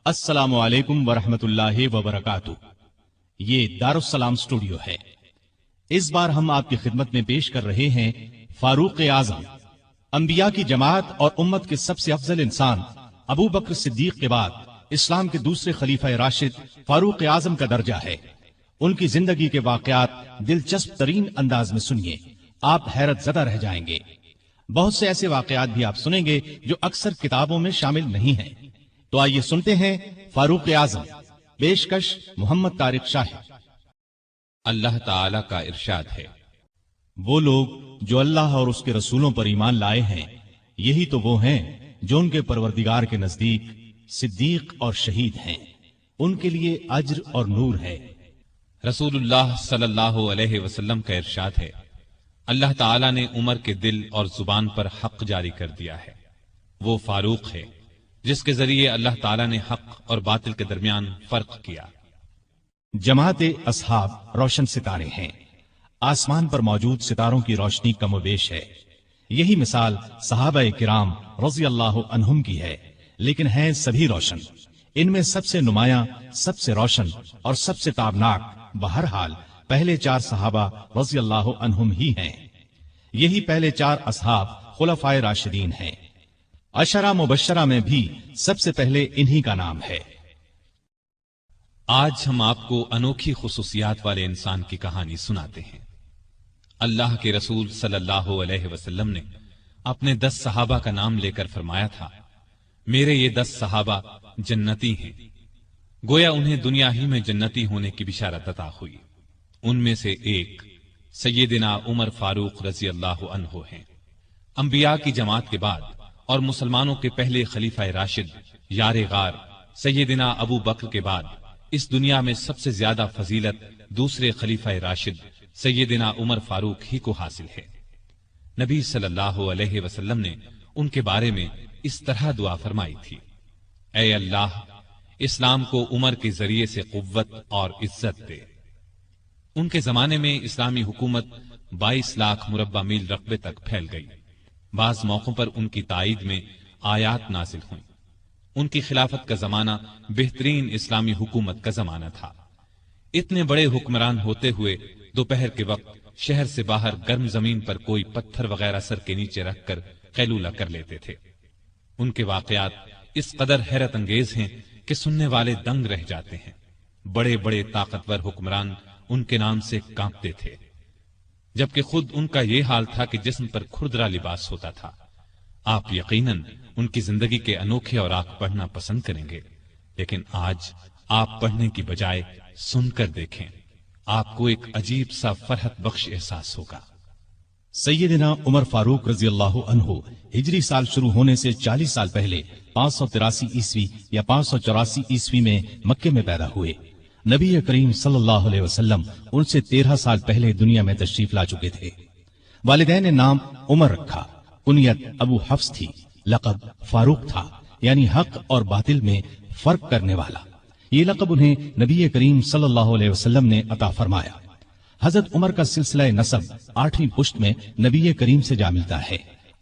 السلام علیکم ورحمۃ اللہ وبرکاتہ۔ یہ دارالسلام اسٹوڈیو ہے۔ اس بار ہم آپ کی خدمت میں پیش کر رہے ہیں فاروق اعظم۔ انبیاء کی جماعت اور امت کے سب سے افضل انسان ابو بکر صدیق کے بعد اسلام کے دوسرے خلیفہ راشد فاروق اعظم کا درجہ ہے۔ ان کی زندگی کے واقعات دلچسپ ترین انداز میں سنیے، آپ حیرت زدہ رہ جائیں گے۔ بہت سے ایسے واقعات بھی آپ سنیں گے جو اکثر کتابوں میں شامل نہیں ہیں۔ تو آئیے سنتے ہیں فاروق اعظم۔ پیشکش محمد طارق شاہ۔ اللہ تعالی کا ارشاد ہے، وہ لوگ جو اللہ اور اس کے رسولوں پر ایمان لائے ہیں، یہی تو وہ ہیں جو ان کے پروردگار کے نزدیک صدیق اور شہید ہیں، ان کے لیے اجر اور نور ہے۔ رسول اللہ صلی اللہ علیہ وسلم کا ارشاد ہے، اللہ تعالی نے عمر کے دل اور زبان پر حق جاری کر دیا ہے۔ وہ فاروق ہے جس کے ذریعے اللہ تعالی نے حق اور باطل کے درمیان فرق کیا۔ جماعت اصحاب روشن ستارے ہیں، آسمان پر موجود ستاروں کی روشنی کم و بیش ہے۔ یہی مثال صحابہ کرام رضی اللہ عنہم کی ہے، لیکن ہیں سبھی روشن۔ ان میں سب سے نمایاں، سب سے روشن اور سب سے تابناک بہرحال پہلے 4 صحابہ رضی اللہ عنہم ہی ہیں۔ یہی پہلے 4 اصحاب خلفائے راشدین ہیں۔ عشرہ مبشرہ میں بھی سب سے پہلے انہی کا نام ہے۔ آج ہم آپ کو انوکھی خصوصیات والے انسان کی کہانی سناتے ہیں۔ اللہ کے رسول صلی اللہ علیہ وسلم نے اپنے 10 صحابہ کا نام لے کر فرمایا تھا، میرے یہ 10 صحابہ جنتی ہیں۔ گویا انہیں دنیا ہی میں جنتی ہونے کی بشارت عطا ہوئی۔ ان میں سے ایک سیدنا عمر فاروق رضی اللہ عنہ ہیں۔ انبیاء کی جماعت کے بعد اور مسلمانوں کے پہلے خلیفہ راشد یار غار سیدنا ابو بکر کے بعد اس دنیا میں سب سے زیادہ فضیلت دوسرے خلیفہ راشد سیدنا عمر فاروق ہی کو حاصل ہے۔ نبی صلی اللہ علیہ وسلم نے ان کے بارے میں اس طرح دعا فرمائی تھی، اے اللہ، اسلام کو عمر کے ذریعے سے قوت اور عزت دے۔ ان کے زمانے میں اسلامی حکومت 22 لاکھ مربع میل رقبے تک پھیل گئی۔ بعض موقعوں پر ان کی تائید میں آیات نازل ہوئیں۔ ان کی خلافت کا زمانہ بہترین اسلامی حکومت کا زمانہ تھا۔ اتنے بڑے حکمران ہوتے ہوئے دوپہر کے وقت شہر سے باہر گرم زمین پر کوئی پتھر وغیرہ سر کے نیچے رکھ کر قیلولہ کر لیتے تھے۔ ان کے واقعات اس قدر حیرت انگیز ہیں کہ سننے والے دنگ رہ جاتے ہیں۔ بڑے بڑے طاقتور حکمران ان کے نام سے کانپتے تھے، جبکہ خود ان کا یہ حال تھا کہ جسم پر کھردرا لباس ہوتا تھا۔ آپ یقیناً ان کی زندگی کے انوکھے اوراق پڑھنا پسند کریں گے، لیکن آج آپ پڑھنے کی بجائے سن کر دیکھیں، آپ کو ایک عجیب سا فرحت بخش احساس ہوگا۔ سیدنا عمر فاروق رضی اللہ عنہ ہجری سال شروع ہونے سے 40 سال پہلے 583 عیسوی یا 584 عیسوی میں مکے میں پیدا ہوئے۔ نبی کریم صلی اللہ علیہ وسلم ان سے 13 سال پہلے دنیا میں تشریف لا چکے تھے۔ والدین نے نام عمر رکھا، کنیت ابو حفص تھی، لقب فاروق تھا، یعنی حق اور باطل میں فرق کرنے والا۔ یہ لقب انہیں نبی کریم صلی اللہ علیہ وسلم نے عطا فرمایا۔ حضرت عمر کا سلسلہ نسب 8ویں پشت میں نبی کریم سے جا ملتا ہے۔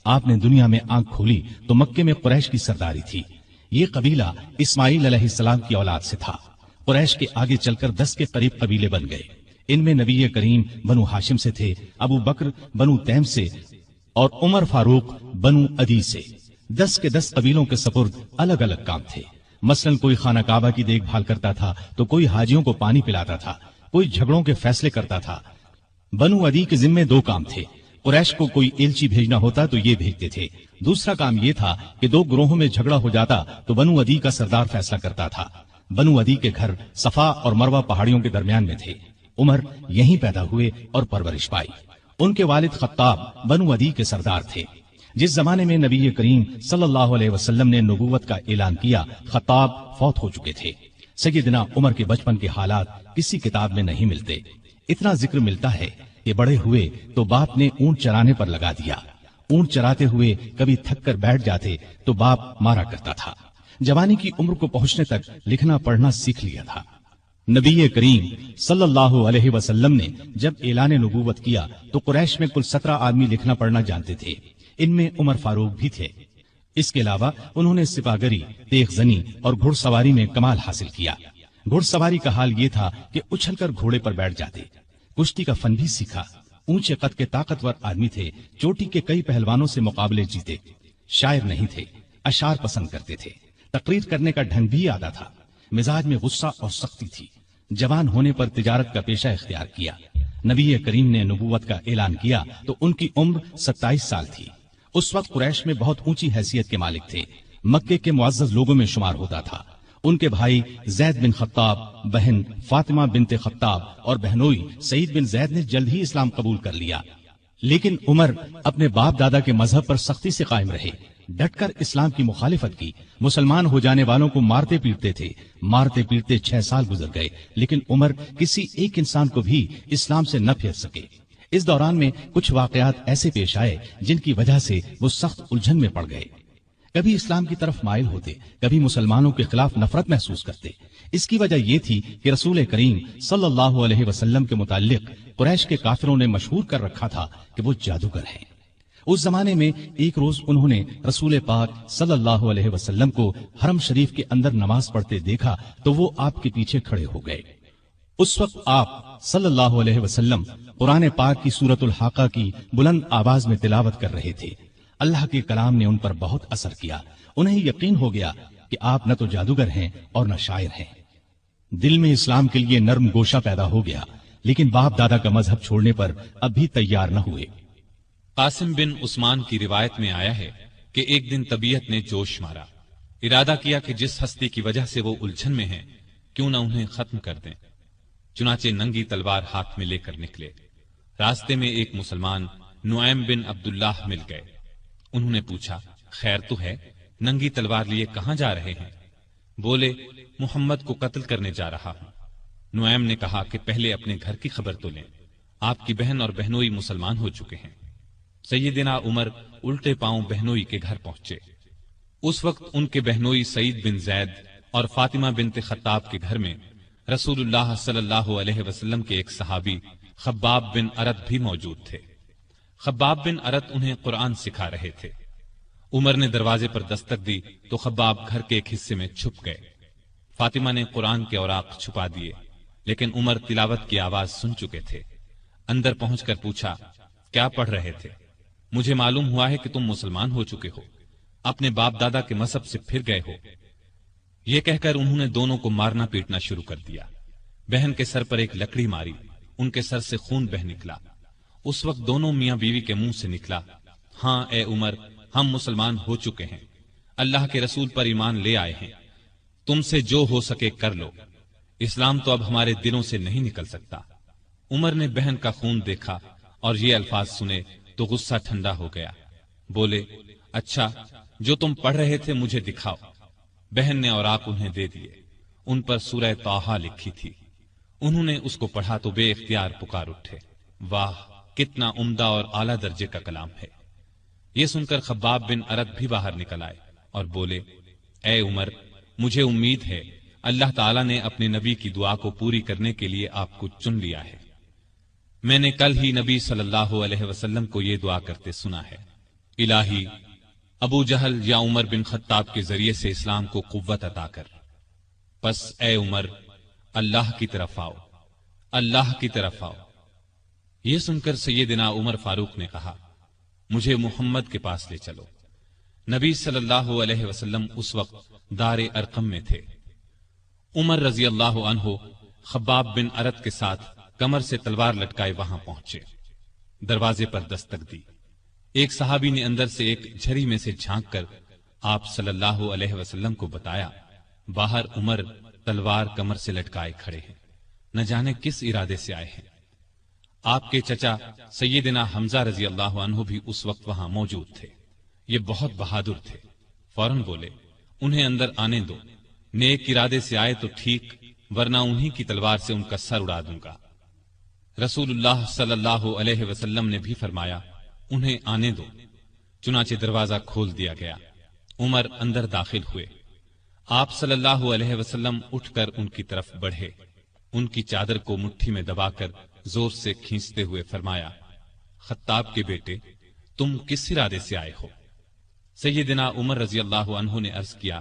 آپ نے دنیا میں آنکھ کھولی تو مکے میں قریش کی سرداری تھی۔ یہ قبیلہ اسماعیل علیہ السلام کی اولاد سے تھا۔ قریش کے آگے چل کر 10 کے قریب قبیلے بن گئے۔ ان میں نبی کریم بنو ہاشم سے تھے، ابو بکر بنو تیم سے اور عمر فاروق بنو عدی سے۔ 10 کے 10 قبیلوں کے سپرد الگ الگ کام تھے۔ مثلا کوئی خانہ کعبہ کی دیکھ بھال کرتا تھا تو کوئی حاجیوں کو پانی پلاتا تھا، کوئی جھگڑوں کے فیصلے کرتا تھا۔ بنو عدی کے ذمے 2 کام تھے۔ قریش کو کوئی ایلچی بھیجنا ہوتا تو یہ بھیجتے تھے۔ دوسرا کام یہ تھا کہ 2 گروہوں میں جھگڑا ہو جاتا تو بنو عدی کا سردار فیصلہ کرتا تھا۔ بنو عدی کے گھر صفا اور مروہ پہاڑیوں کے درمیان میں تھے۔ عمر یہیں پیدا ہوئے اور پرورش پائی۔ ان کے والد خطاب بنو عدی کے سردار تھے۔ جس زمانے میں نبی کریم صلی اللہ علیہ وسلم نے نبوت کا اعلان کیا، خطاب فوت ہو چکے تھے۔ سیدنا عمر کے بچپن کے حالات کسی کتاب میں نہیں ملتے۔ اتنا ذکر ملتا ہے کہ بڑے ہوئے تو باپ نے اونٹ چرانے پر لگا دیا۔ اونٹ چراتے ہوئے کبھی تھک کر بیٹھ جاتے تو باپ مارا کرتا تھا۔ جوانی کی عمر کو پہنچنے تک لکھنا پڑھنا سیکھ لیا تھا۔ نبی کریم صلی اللہ علیہ وسلم نے جب اعلان نبوت کیا تو قریش میں کل 17 آدمی لکھنا پڑھنا جانتے تھے۔ ان میں عمر فاروق بھی تھے۔ اس کے علاوہ انہوں نے سپاگری، تیغ زنی اور گھڑ سواری میں کمال حاصل کیا۔ گھڑ سواری کا حال یہ تھا کہ اچھل کر گھوڑے پر بیٹھ جاتے۔ کشتی کا فن بھی سیکھا۔ اونچے قد کے طاقتور آدمی تھے، چوٹی کے کئی پہلوانوں سے مقابلے جیتے۔ شاعر نہیں تھے، اشعار پسند کرتے تھے۔ تقریر کرنے کا ڈھنگ بھی آتا تھا۔ مزاج میں غصہ اور سختی تھی۔ جوان ہونے پر تجارت کا پیشہ اختیار کیا۔ نبی کریم نے نبوت کا اعلان کیا تو ان کی عمر 27 سال تھی۔ اس وقت قریش میں بہت اونچی حیثیت کے مالک تھے، مکے کے معزز لوگوں میں شمار ہوتا تھا۔ ان کے بھائی زید بن خطاب، بہن فاطمہ بنت خطاب اور بہنوئی سعید بن زید نے جلد ہی اسلام قبول کر لیا، لیکن عمر اپنے باپ دادا کے مذہب پر سختی سے قائم رہے، ڈٹ کر اسلام کی مخالفت کی۔ مسلمان ہو جانے والوں کو مارتے پیٹتے تھے۔ مارتے پیٹتے 6 سال گزر گئے، لیکن عمر کسی ایک انسان کو بھی اسلام سے نہ پھیر سکے۔ اس دوران میں کچھ واقعات ایسے پیش آئے جن کی وجہ سے وہ سخت الجھن میں پڑ گئے۔ کبھی اسلام کی طرف مائل ہوتے، کبھی مسلمانوں کے خلاف نفرت محسوس کرتے۔ اس کی وجہ یہ تھی کہ رسول کریم صلی اللہ علیہ وسلم کے متعلق قریش کے کافروں نے مشہور کر رکھا تھا کہ وہ جادوگر ہیں۔ اس زمانے میں ایک روز انہوں نے رسول پاک صلی اللہ علیہ وسلم کو حرم شریف کے اندر نماز پڑھتے دیکھا تو وہ آپ کے پیچھے کھڑے ہو گئے۔ اس وقت آپ صلی اللہ علیہ وسلم قرآن پاک کی سورۃ الحاقہ کی بلند آواز میں تلاوت کر رہے تھے۔ اللہ کے کلام نے ان پر بہت اثر کیا۔ انہیں یقین ہو گیا کہ آپ نہ تو جادوگر ہیں اور نہ شاعر ہیں۔ دل میں اسلام کے لیے نرم گوشہ پیدا ہو گیا، لیکن باپ دادا کا مذہب چھوڑنے پر اب بھی تیار نہ ہوئے۔ قاسم بن عثمان کی روایت میں آیا ہے کہ ایک دن طبیعت نے جوش مارا، ارادہ کیا کہ جس ہستی کی وجہ سے وہ الجھن میں ہیں کیوں نہ انہیں ختم کر دیں۔ چنانچہ ننگی تلوار ہاتھ میں لے کر نکلے۔ راستے میں ایک مسلمان نعیم بن عبداللہ مل گئے۔ انہوں نے پوچھا، خیر تو ہے، ننگی تلوار لیے کہاں جا رہے ہیں؟ بولے، محمد کو قتل کرنے جا رہا ہوں۔ نعیم نے کہا کہ پہلے اپنے گھر کی خبر تو لیں، آپ کی بہن اور بہنوئی مسلمان ہو چکے ہیں۔ سیدنا عمر الٹے پاؤں بہنوئی کے گھر پہنچے۔ اس وقت ان کے بہنوئی سعید بن زید اور فاطمہ بنت خطاب کے گھر میں رسول اللہ صلی اللہ علیہ وسلم کے ایک صحابی خباب بن ارت بھی موجود تھے۔ خباب بن ارت انہیں قرآن سکھا رہے تھے۔ عمر نے دروازے پر دستک دی تو خباب گھر کے ایک حصے میں چھپ گئے۔ فاطمہ نے قرآن کے اوراق چھپا دیے، لیکن عمر تلاوت کی آواز سن چکے تھے۔ اندر پہنچ کر پوچھا، کیا پڑھ رہے تھے؟ مجھے معلوم ہوا ہے کہ تم مسلمان ہو چکے ہو، اپنے باپ دادا کے مذہب سے پھر گئے ہو۔ یہ کہہ کر انہوں نے دونوں کو مارنا پیٹنا شروع کر دیا۔ بہن کے سر پر ایک لکڑی ماری، ان کے سر سے خون بہ نکلا۔ اس وقت دونوں میاں بیوی کے منہ سے نکلا، ہاں اے عمر، ہم مسلمان ہو چکے ہیں، اللہ کے رسول پر ایمان لے آئے ہیں، تم سے جو ہو سکے کر لو، اسلام تو اب ہمارے دلوں سے نہیں نکل سکتا۔ عمر نے بہن کا خون دیکھا اور یہ الفاظ سنے تو غصہ ٹھنڈا ہو گیا۔ بولے، اچھا جو تم پڑھ رہے تھے مجھے دکھاؤ۔ بہن نے اوراق انہیں دے دیے، ان پر سورہ طٰہٰ لکھی تھی۔ انہوں نے اس کو پڑھا تو بے اختیار پکار اٹھے، واہ کتنا عمدہ اور اعلیٰ درجے کا کلام ہے۔ یہ سن کر خباب بن ارت بھی باہر نکل آئے اور بولے، اے عمر، مجھے امید ہے اللہ تعالیٰ نے اپنے نبی کی دعا کو پوری کرنے کے لیے آپ کو چن لیا ہے۔ میں نے کل ہی نبی صلی اللہ علیہ وسلم کو یہ دعا کرتے سنا ہے، الہی ابو جہل یا عمر بن خطاب کے ذریعے سے اسلام کو قوت عطا کر۔ پس اے عمر، اللہ کی طرف آؤ، اللہ کی طرف آؤ۔ یہ سن کر سیدنا عمر فاروق نے کہا، مجھے محمد کے پاس لے چلو۔ نبی صلی اللہ علیہ وسلم اس وقت دار ارقم میں تھے۔ عمر رضی اللہ عنہ خباب بن ارت کے ساتھ کمر سے تلوار لٹکائے وہاں پہنچے۔ دروازے پر دستک دی۔ ایک صحابی نے اندر سے ایک جھری میں سے جھانک کر آپ صلی اللہ علیہ وسلم کو بتایا، باہر عمر تلوار کمر سے لٹکائے کھڑے ہیں، نہ جانے کس ارادے سے آئے ہیں۔ آپ کے چچا سیدنا حمزہ رضی اللہ عنہ بھی اس وقت وہاں موجود تھے۔ یہ بہت بہادر تھے، فوراً بولے، انہیں اندر آنے دو، نیک ارادے سے آئے تو ٹھیک، ورنہ انہی کی تلوار سے ان کا سر اڑا دوں گا۔ رسول اللہ صلی اللہ علیہ وسلم نے بھی فرمایا، انہیں آنے دو۔ چنانچہ دروازہ کھول دیا گیا۔ عمر اندر داخل ہوئے۔ آپ صلی اللہ علیہ وسلم اٹھ کر ان کی طرف بڑھے، ان کی چادر کو مٹھی میں دبا کر زور سے کھینچتے ہوئے فرمایا، خطاب کے بیٹے، تم کس ارادے سے آئے ہو؟ سیدنا عمر رضی اللہ عنہ نے عرض کیا،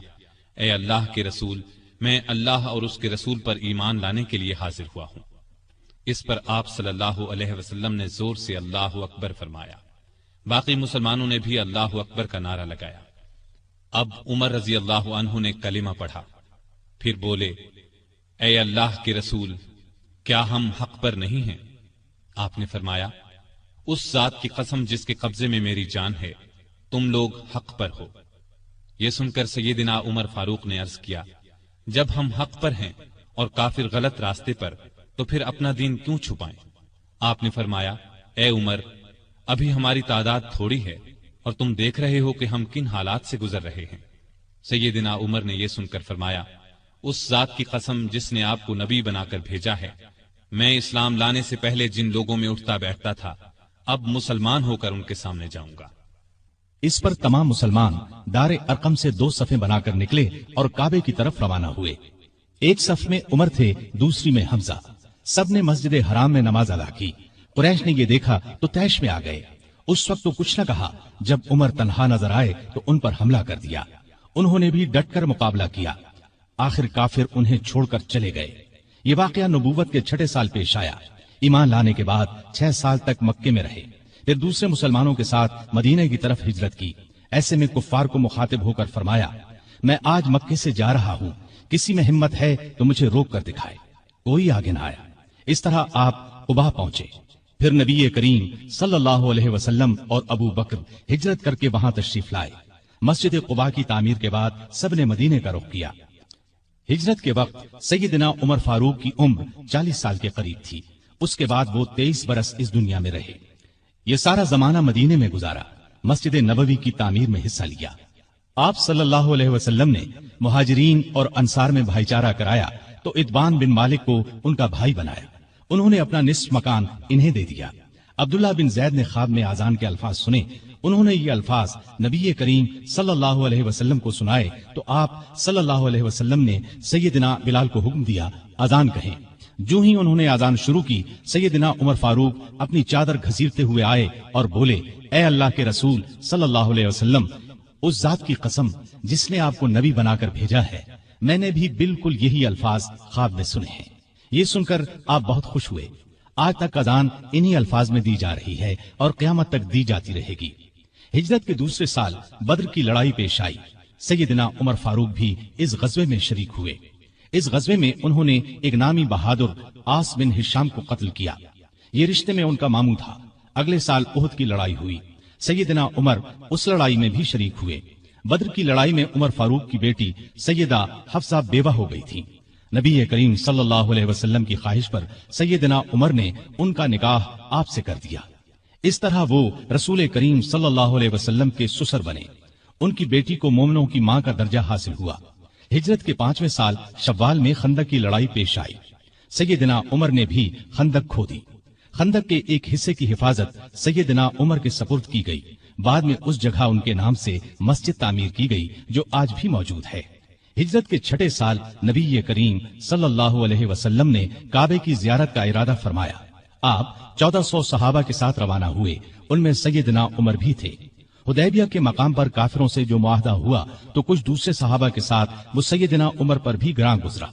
اے اللہ کے رسول، میں اللہ اور اس کے رسول پر ایمان لانے کے لیے حاضر ہوا ہوں۔ اس پر آپ صلی اللہ علیہ وسلم نے زور سے اللہ اکبر فرمایا۔ باقی مسلمانوں نے بھی اللہ اکبر کا نعرہ لگایا۔ اب عمر رضی اللہ عنہ نے کلمہ پڑھا، پھر بولے، اے اللہ کے رسول، کیا ہم حق پر نہیں ہیں؟ آپ نے فرمایا، اس ذات کی قسم جس کے قبضے میں میری جان ہے، تم لوگ حق پر ہو۔ یہ سن کر سیدنا عمر فاروق نے عرض کیا، جب ہم حق پر ہیں اور کافر غلط راستے پر، تو پھر اپنا دین کیوں چھپائیں؟ آپ نے فرمایا، اے عمر، ابھی ہماری تعداد تھوڑی ہے اور تم دیکھ رہے ہو کہ ہم کن حالات سے گزر رہے ہیں۔ سیدنا عمر نے یہ سن کر فرمایا، اس ذات کی قسم جس نے آپ کو نبی بنا کر بھیجا ہے، میں اسلام لانے سے پہلے جن لوگوں میں اٹھتا بیٹھتا تھا، اب مسلمان ہو کر ان کے سامنے جاؤں گا۔ اس پر تمام مسلمان دار ارقم سے 2 صفیں بنا کر نکلے اور کعبے کی طرف روانہ ہوئے۔ ایک صف میں عمر تھے، دوسری میں حمزہ۔ سب نے مسجد حرام میں نماز ادا کی۔ قریش نے یہ دیکھا تو طیش میں آ گئے۔ اس وقت تو کچھ نہ کہا، جب عمر تنہا نظر آئے تو ان پر حملہ کر دیا۔ انہوں نے بھی ڈٹ کر مقابلہ کیا۔ آخر کافر انہیں چھوڑ کر چلے گئے۔ یہ واقعہ نبوت کے 6 سال پیش آیا۔ ایمان لانے کے بعد 6 سال تک مکے میں رہے، پھر دوسرے مسلمانوں کے ساتھ مدینہ کی طرف ہجرت کی۔ ایسے میں کفار کو مخاطب ہو کر فرمایا، میں آج مکے سے جا رہا ہوں، کسی میں ہمت ہے تو مجھے روک کر دکھائے۔ کوئی آگے نہ آیا۔ اس طرح آپ قباء پہنچے۔ پھر نبی کریم صلی اللہ علیہ وسلم اور ابو بکر ہجرت کر کے وہاں تشریف لائے۔ مسجد قباء کی تعمیر کے بعد سب نے مدینے کا رخ کیا۔ ہجرت کے وقت سیدنا عمر فاروق کی عمر 40 سال کے قریب تھی۔ اس کے بعد وہ 23 برس اس دنیا میں رہے۔ یہ سارا زمانہ مدینے میں گزارا، مسجد نبوی کی تعمیر میں حصہ لیا۔ آپ صلی اللہ علیہ وسلم نے مہاجرین اور انصار میں بھائی چارہ کرایا تو اتبان بن مالک کو ان کا بھائی بنایا۔ انہوں نے اپنا نصف مکان انہیں دے دیا۔ عبداللہ بن زید نے خواب میں اذان کے الفاظ سنے۔ انہوں نے یہ الفاظ نبی کریم صلی اللہ علیہ وسلم کو سنائے تو آپ صلی اللہ علیہ وسلم نے سیدنا بلال کو حکم دیا، اذان کہیں۔ جو ہی انہوں نے اذان شروع کی، سیدنا عمر فاروق اپنی چادر گھسیٹتے ہوئے آئے اور بولے، اے اللہ کے رسول صلی اللہ علیہ وسلم، اس ذات کی قسم جس نے آپ کو نبی بنا کر بھیجا ہے، میں نے بھی بالکل یہی الفاظ خواب میں سنے ہیں۔ یہ سن کر آپ بہت خوش ہوئے۔ آج تک اذان انہی الفاظ میں دی جا رہی ہے اور قیامت تک دی جاتی رہے گی۔ ہجرت کے دوسرے سال بدر کی لڑائی پیش آئی۔ سیدنا عمر فاروق بھی اس غزوے میں شریک ہوئے۔ اس غزوے میں انہوں نے ایک نامی بہادر عاص بن ہشام کو قتل کیا۔ یہ رشتے میں ان کا ماموں تھا۔ اگلے سال احد کی لڑائی ہوئی۔ سیدنا عمر اس لڑائی میں بھی شریک ہوئے۔ بدر کی لڑائی میں عمر فاروق کی بیٹی سیدہ حفصہ بیوہ ہو گئی تھی۔ نبی کریم صلی اللہ علیہ وسلم کی خواہش پر سیدنا عمر نے ان کا نکاح آپ سے کر دیا۔ اس طرح وہ رسول کریم صلی اللہ علیہ وسلم کے سسر بنے۔ ان کی بیٹی کو مومنوں کی ماں کا درجہ حاصل ہوا۔ ہجرت کے 5ویں سال شوال میں خندق کی لڑائی پیش آئی۔ سیدنا عمر نے بھی خندق کھودی۔ خندق کے ایک حصے کی حفاظت سیدنا عمر کے سپرد کی گئی۔ بعد میں اس جگہ ان کے نام سے مسجد تعمیر کی گئی جو آج بھی موجود ہے۔ ہجرت کے 6 سال نبی کریم صلی اللہ علیہ وسلم نے کعبے کی زیارت کا ارادہ فرمایا۔ آپ 1400 صحابہ کے ساتھ روانہ ہوئے، ان میں سیدنا عمر بھی تھے۔ حدیبیہ کے مقام پر کافروں سے جو معاہدہ ہوا تو کچھ دوسرے صحابہ کے ساتھ وہ سیدنا عمر پر بھی گراں گزرا۔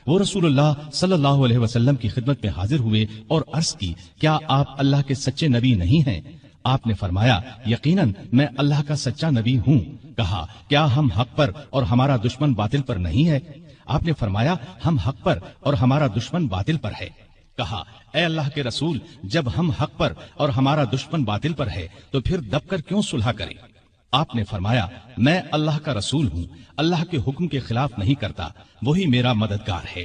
وہ رسول اللہ صلی اللہ علیہ وسلم کی خدمت میں حاضر ہوئے اور عرض کی، کیا آپ اللہ کے سچے نبی نہیں ہیں؟ آپ نے فرمایا، یقیناً میں اللہ کا سچا نبی ہوں۔ کہا، کیا ہم حق پر اور ہمارا دشمن باطل پر نہیں ہے؟ آپ نے فرمایا، ہم حق پر اور ہمارا دشمن باطل پر ہے۔ کہا، اے اللہ کے رسول، جب ہم حق پر اور ہمارا دشمن باطل پر ہے تو پھر دب کر کیوں صلح کریں؟ آپ نے فرمایا، میں اللہ کا رسول ہوں، اللہ کے حکم کے خلاف نہیں کرتا، وہی میرا مددگار ہے۔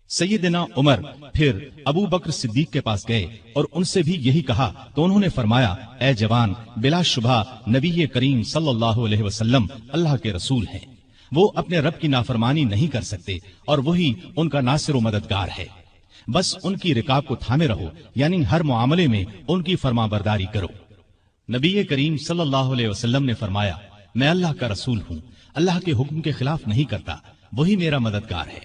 سیدنا عمر پھر ابو بکر صدیق کے پاس گئے اور ان سے بھی یہی کہا تو انہوں نے فرمایا، اے جوان، بلا شبہ نبی کریم صلی اللہ علیہ وسلم اللہ کے رسول ہیں۔ وہ اپنے رب کی نافرمانی نہیں کر سکتے اور وہی ان کا ناصر و مددگار ہے۔ بس ان کی رکاب کو تھامے رہو، یعنی ہر معاملے میں ان کی فرما برداری کرو۔ نبی کریم صلی اللہ علیہ وسلم نے فرمایا، میں اللہ کا رسول ہوں، اللہ کے حکم کے خلاف نہیں کرتا، وہی میرا مددگار ہے۔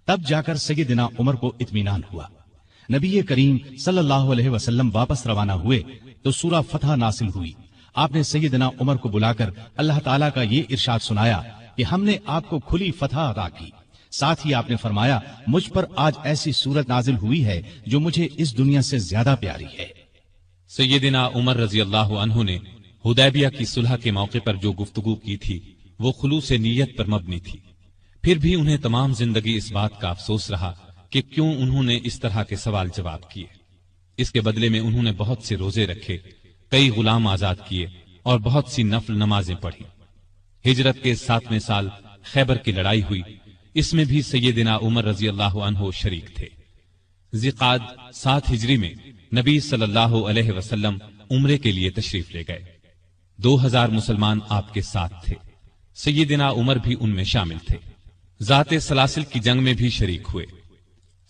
تب جا کر سیدنا عمر کو اطمینان ہوا۔ نبی کریم صلی اللہ علیہ وسلم واپس روانہ ہوئے تو سورہ فتح نازل ہوئی۔ آپ نے سیدنا عمر کو بلا کر اللہ تعالیٰ کا یہ ارشاد سنایا کہ ہم نے آپ کو کھلی فتح عطا کی، ساتھ ہی آپ نے فرمایا مجھ پر آج ایسی صورت نازل ہوئی ہے جو مجھے اس دنیا سے زیادہ پیاری ہے۔ سیدنا عمر رضی اللہ عنہ نے حدیبیہ کی صلح کے موقع پر جو گفتگو کی تھی وہ خلوص نیت پر مبنی تھی، پھر بھی انہیں تمام زندگی اس بات کا افسوس رہا کہ کیوں انہوں نے اس طرح کے سوال جواب کیے۔ اس کے بدلے میں انہوں نے بہت سے روزے رکھے، کئی غلام آزاد کیے اور بہت سی نفل نمازیں پڑھی۔ ہجرت کے 7ویں سال خیبر کی لڑائی ہوئی، اس میں بھی سیدنا عمر رضی اللہ عنہ شریک تھے۔ ذی-قعد 7 ہجری میں نبی صلی اللہ علیہ وسلم عمرے کے لیے تشریف لے گئے۔ 2000 مسلمان آپ کے ساتھ تھے، سیدنا عمر بھی ان میں شامل تھے۔ ذات سلاسل کی جنگ میں بھی شریک ہوئے۔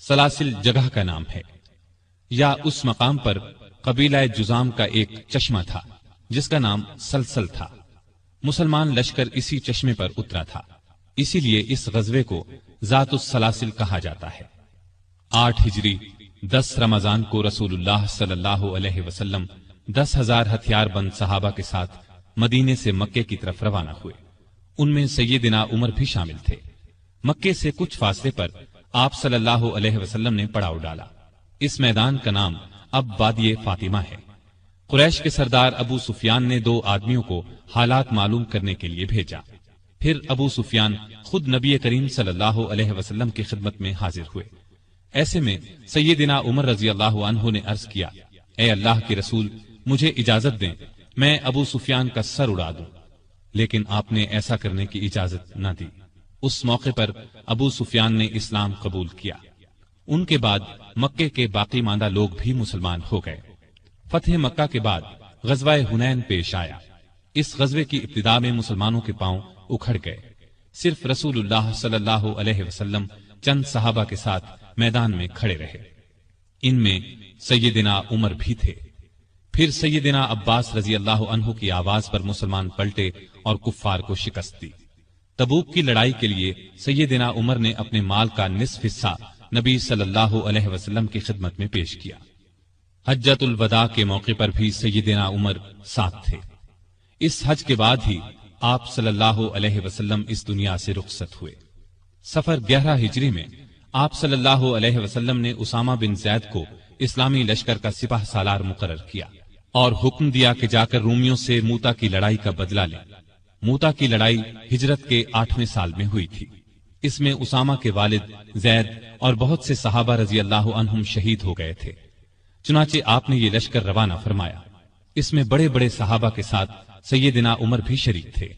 سلاسل جگہ کا نام ہے، یا اس مقام پر قبیلہ جزام کا ایک چشمہ تھا جس کا نام سلسل تھا۔ مسلمان لشکر اسی چشمے پر اترا تھا، اسی لیے اس غزوے کو ذات السلاسل کہا جاتا ہے۔ 8 ہجری 10 رمضان کو رسول اللہ صلی اللہ علیہ وسلم 10,000 ہتھیار بند صحابہ کے ساتھ مدینے سے مکے کی طرف روانہ ہوئے۔ ان میں سیدنا عمر بھی شامل تھے۔ مکے سے کچھ فاصلے پر آپ صلی اللہ علیہ وسلم نے پڑاؤ ڈالا۔ اس میدان کا نام اب وادی فاطمہ ہے۔ قریش کے سردار ابو سفیان نے 2 آدمیوں کو حالات معلوم کرنے کے لیے بھیجا۔ پھر ابو سفیان خود نبی کریم صلی اللہ علیہ وسلم کی خدمت میں حاضر ہوئے۔ ایسے میں سیدنا عمر رضی اللہ عنہ نے عرض کیا، اے اللہ کے رسول، مجھے اجازت دیں میں ابو سفیان کا سر اڑا دوں، لیکن آپ نے ایسا کرنے کی اجازت نہ دی۔ اس موقع پر ابو سفیان نے اسلام قبول کیا۔ ان کے بعد مکے کے باقی ماندہ لوگ بھی مسلمان ہو گئے۔ فتح مکہ کے بعد غزوہ حنین پیش آیا۔ اس غزوے کی ابتدا میں مسلمانوں کے پاؤں اکھڑ گئے۔ صرف رسول اللہ صلی اللہ علیہ وسلم چند صحابہ کے ساتھ میدان میں کھڑے رہے۔ ان میں سیدنا عمر بھی تھے۔ پھر سیدنا عباس رضی اللہ عنہ کی آواز پر مسلمان پلٹے اور کفار کو شکست دی۔ تبوک کی لڑائی کے لیے سیدنا عمر نے اپنے مال کا نصف حصہ نبی صلی اللہ علیہ وسلم کی خدمت میں پیش کیا۔ حجۃ الوداع کے موقع پر بھی سیدنا عمر ساتھ تھے۔ اس حج کے بعد ہی آپ صلی اللہ علیہ وسلم اس دنیا سے رخصت ہوئے۔ سفر 11 ہجری میں آپ صلی اللہ علیہ وسلم نے اسامہ بن زید کو اسلامی لشکر کا سپہ سالار مقرر کیا اور حکم دیا کہ جا کر رومیوں سے موتا کی لڑائی کا بدلہ لیں۔ موتا کی لڑائی ہجرت کے 8ویں سال میں ہوئی تھی۔ اس میں اسامہ کے والد زید اور بہت سے صحابہ رضی اللہ عنہم شہید ہو گئے تھے۔ چنانچہ آپ نے یہ لشکر روانہ فرمایا۔ اس میں بڑے بڑے صحابہ کے ساتھ سیدنا عمر بھی شریک تھے۔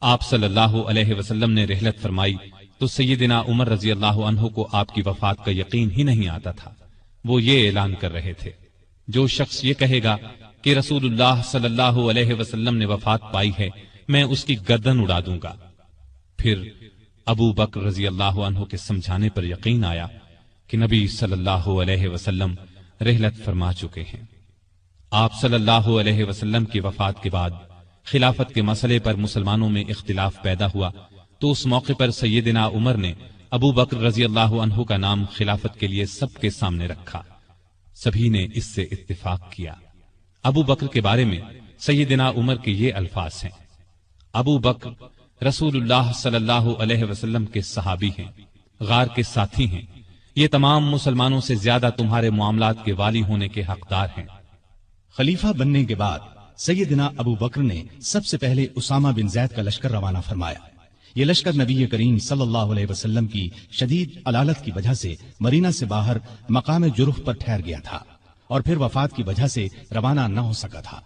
آپ صلی اللہ علیہ وسلم نے رحلت فرمائی تو سیدنا عمر رضی اللہ عنہ کو آپ کی وفات کا یقین ہی نہیں آتا تھا۔ وہ یہ اعلان کر رہے تھے، جو شخص یہ کہے گا کہ رسول اللہ صلی اللہ علیہ وسلم نے وفات پائی ہے، میں اس کی گردن اڑا دوں گا۔ پھر ابو بکر رضی اللہ عنہ کے سمجھانے پر یقین آیا کہ نبی صلی اللہ علیہ وسلم رحلت فرما چکے ہیں۔ آپ صلی اللہ علیہ وسلم کی وفات کے بعد خلافت کے مسئلے پر مسلمانوں میں اختلاف پیدا ہوا تو اس موقع پر سیدنا عمر نے ابو بکر رضی اللہ عنہ کا نام خلافت کے لیے سب کے سامنے رکھا۔ سبھی نے اس سے اتفاق کیا۔ ابو بکر کے بارے میں سیدنا عمر کے یہ الفاظ ہیں، ابو بکر رسول اللہ صلی اللہ علیہ وسلم کے صحابی ہیں، غار کے ساتھی ہیں، یہ تمام مسلمانوں سے زیادہ تمہارے معاملات کے والی ہونے کے حقدار ہیں۔ خلیفہ بننے کے بعد سیدنا ابو بکر نے سب سے پہلے اسامہ بن زید کا لشکر روانہ فرمایا۔ یہ لشکر نبی کریم صلی اللہ علیہ وسلم کی شدید علالت کی وجہ سے مدینہ سے باہر مقام جرف پر ٹھہر گیا تھا اور پھر وفات کی وجہ سے روانہ نہ ہو سکا تھا۔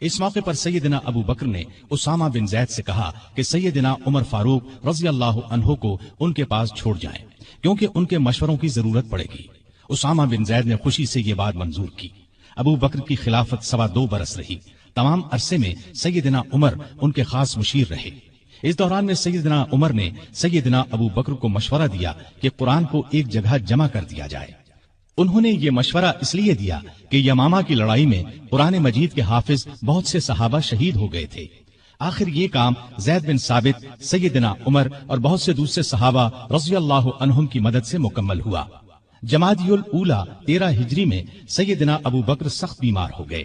اس موقع پر سیدنا ابو بکر نے اسامہ بن زید سے کہا کہ سیدنا عمر فاروق رضی اللہ عنہ کو ان کے پاس چھوڑ جائیں، کیونکہ ان کے مشوروں کی ضرورت پڑے گی۔ اسامہ بن زید نے خوشی سے یہ بات منظور کی۔ ابو بکر کی خلافت 2.25 برس رہی۔ تمام عرصے میں سیدنا عمر ان کے خاص مشیر رہے۔ اس دوران میں سیدنا عمر نے سیدنا ابو بکر کو مشورہ دیا کہ قرآن کو ایک جگہ جمع کر دیا جائے۔ انہوں نے یہ مشورہ اس لیے دیا کہ یمامہ کی لڑائی میں قرآن مجید کے حافظ بہت سے صحابہ شہید ہو گئے تھے۔ آخر یہ کام زید بن ثابت، سیدنا عمر اور بہت سے دوسرے صحابہ رضی اللہ عنہم کی مدد سے مکمل ہوا۔ جمادی الاولی 13 ہجری میں سیدنا ابو بکر سخت بیمار ہو گئے۔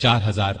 4000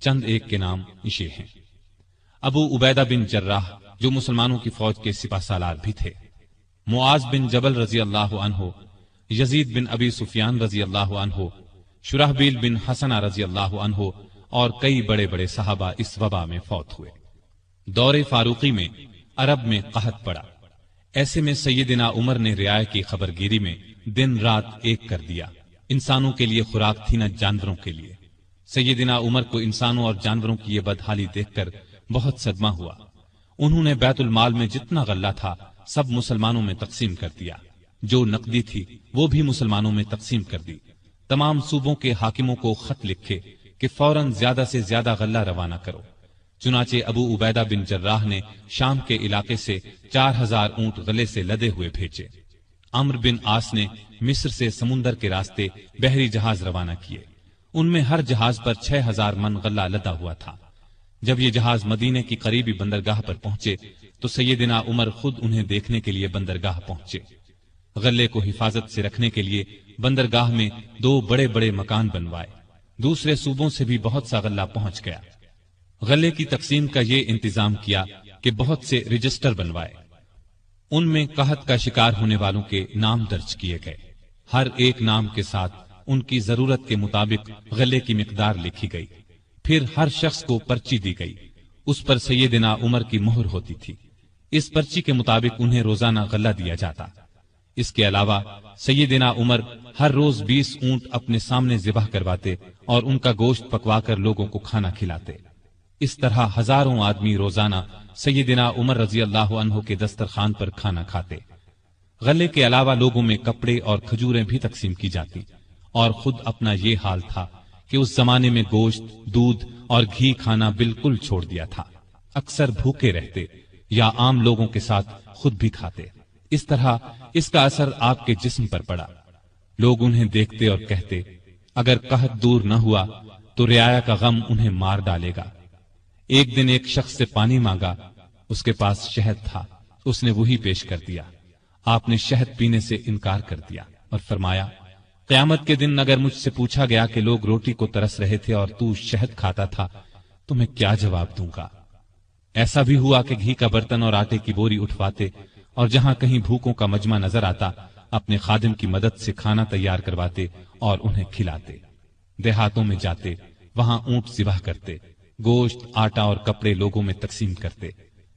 چند ایک کے نام یہ ہیں: ابو عبیدہ بن جراح جو مسلمانوں کی فوج کے سپہ سالار بھی تھے، معاذ بن جبل رضی اللہ عنہ، یزید بن ابی سفیان رضی اللہ عنہ، شرحبیل بن حسنہ رضی اللہ عنہ اور کئی بڑے بڑے صحابہ اس وبا میں فوت ہوئے۔ دور فاروقی میں عرب میں قحط پڑا، ایسے میں سیدنا عمر نے رعایا کی خبرگیری میں دن رات ایک کر دیا۔ انسانوں کے لیے خوراک تھی نہ جانوروں کے لیے۔ سیدنا عمر کو انسانوں اور جانوروں کی یہ بدحالی دیکھ کر بہت صدمہ ہوا۔ انہوں نے بیت المال میں جتنا غلہ تھا سب مسلمانوں میں تقسیم کر دیا، جو نقدی تھی وہ بھی مسلمانوں میں تقسیم کر دی۔ تمام صوبوں کے حاکموں کو خط لکھے کہ فوراً زیادہ سے زیادہ غلہ روانہ کرو۔ چنانچہ ابو عبیدہ بن جراح نے شام کے علاقے سے 4000 اونٹ غلے سے لدے ہوئے بھیجے۔ عمرو بن عاص نے مصر سے سمندر کے راستے بحری جہاز روانہ کیے۔ ان میں ہر جہاز پر 6000 من غلہ لدا ہوا تھا۔ جب یہ جہاز مدینے کی قریبی بندرگاہ پر پہنچے تو سیدنا عمر خود انہیں دیکھنے کے لیے بندرگاہ پہنچے۔ غلے کو حفاظت سے رکھنے کے لیے بندرگاہ میں 2 بڑے بڑے مکان بنوائے۔ دوسرے صوبوں سے بھی بہت سا غلہ پہنچ گیا۔ غلے کی تقسیم کا یہ انتظام کیا کہ بہت سے رجسٹر بنوائے، ان میں قحط کا شکار ہونے والوں کے نام درج کیے گئے۔ ہر ایک نام کے ساتھ ان کی ضرورت کے مطابق غلے کی مقدار لکھی گئی۔ پھر ہر شخص کو پرچی دی گئی، اس پر سیدنا عمر کی مہر ہوتی تھی۔ اس پرچی کے مطابق انہیں روزانہ غلہ دیا جاتا۔ اس کے علاوہ سیدنا عمر ہر روز 20 اونٹ اپنے سامنے ذبح کرواتے اور ان کا گوشت پکوا کر لوگوں کو کھانا کھلاتے۔ اس طرح ہزاروں آدمی روزانہ سیدنا عمر رضی اللہ عنہ کے دسترخوان پر کھانا کھاتے۔ غلے کے علاوہ لوگوں میں کپڑے اور کھجوریں بھی تقسیم کی جاتی، اور خود اپنا یہ حال تھا کہ اس زمانے میں گوشت، دودھ اور گھی کھانا بالکل چھوڑ دیا تھا۔ اکثر بھوکے رہتے یا عام لوگوں کے ساتھ خود بھی کھاتے۔ اس طرح اس کا اثر آپ کے جسم پر پڑا۔ لوگ انہیں دیکھتے اور کہتے، اگر قحط دور نہ ہوا تو رعایا کا غم انہیں مار ڈالے گا۔ ایک دن ایک شخص سے پانی مانگا، اس کے پاس شہد تھا، اس نے وہی پیش کر دیا۔ آپ نے شہد پینے سے انکار کر دیا اور فرمایا، قیامت کے دن اگر مجھ سے پوچھا گیا کہ لوگ روٹی کو ترس رہے تھے اور تو شہد کھاتا تھا تو میں کیا جواب دوں گا؟ ایسا بھی ہوا کہ گھی کا برتن اور آٹے کی بوری اٹھواتے اور جہاں کہیں بھوکوں کا مجمع نظر آتا اپنے خادم کی مدد سے کھانا تیار کرواتے اور انہیں کھلاتے۔ دیہاتوں میں جاتے، وہاں اونٹ ذبح کرتے، گوشت، آٹا اور کپڑے لوگوں میں تقسیم کرتے۔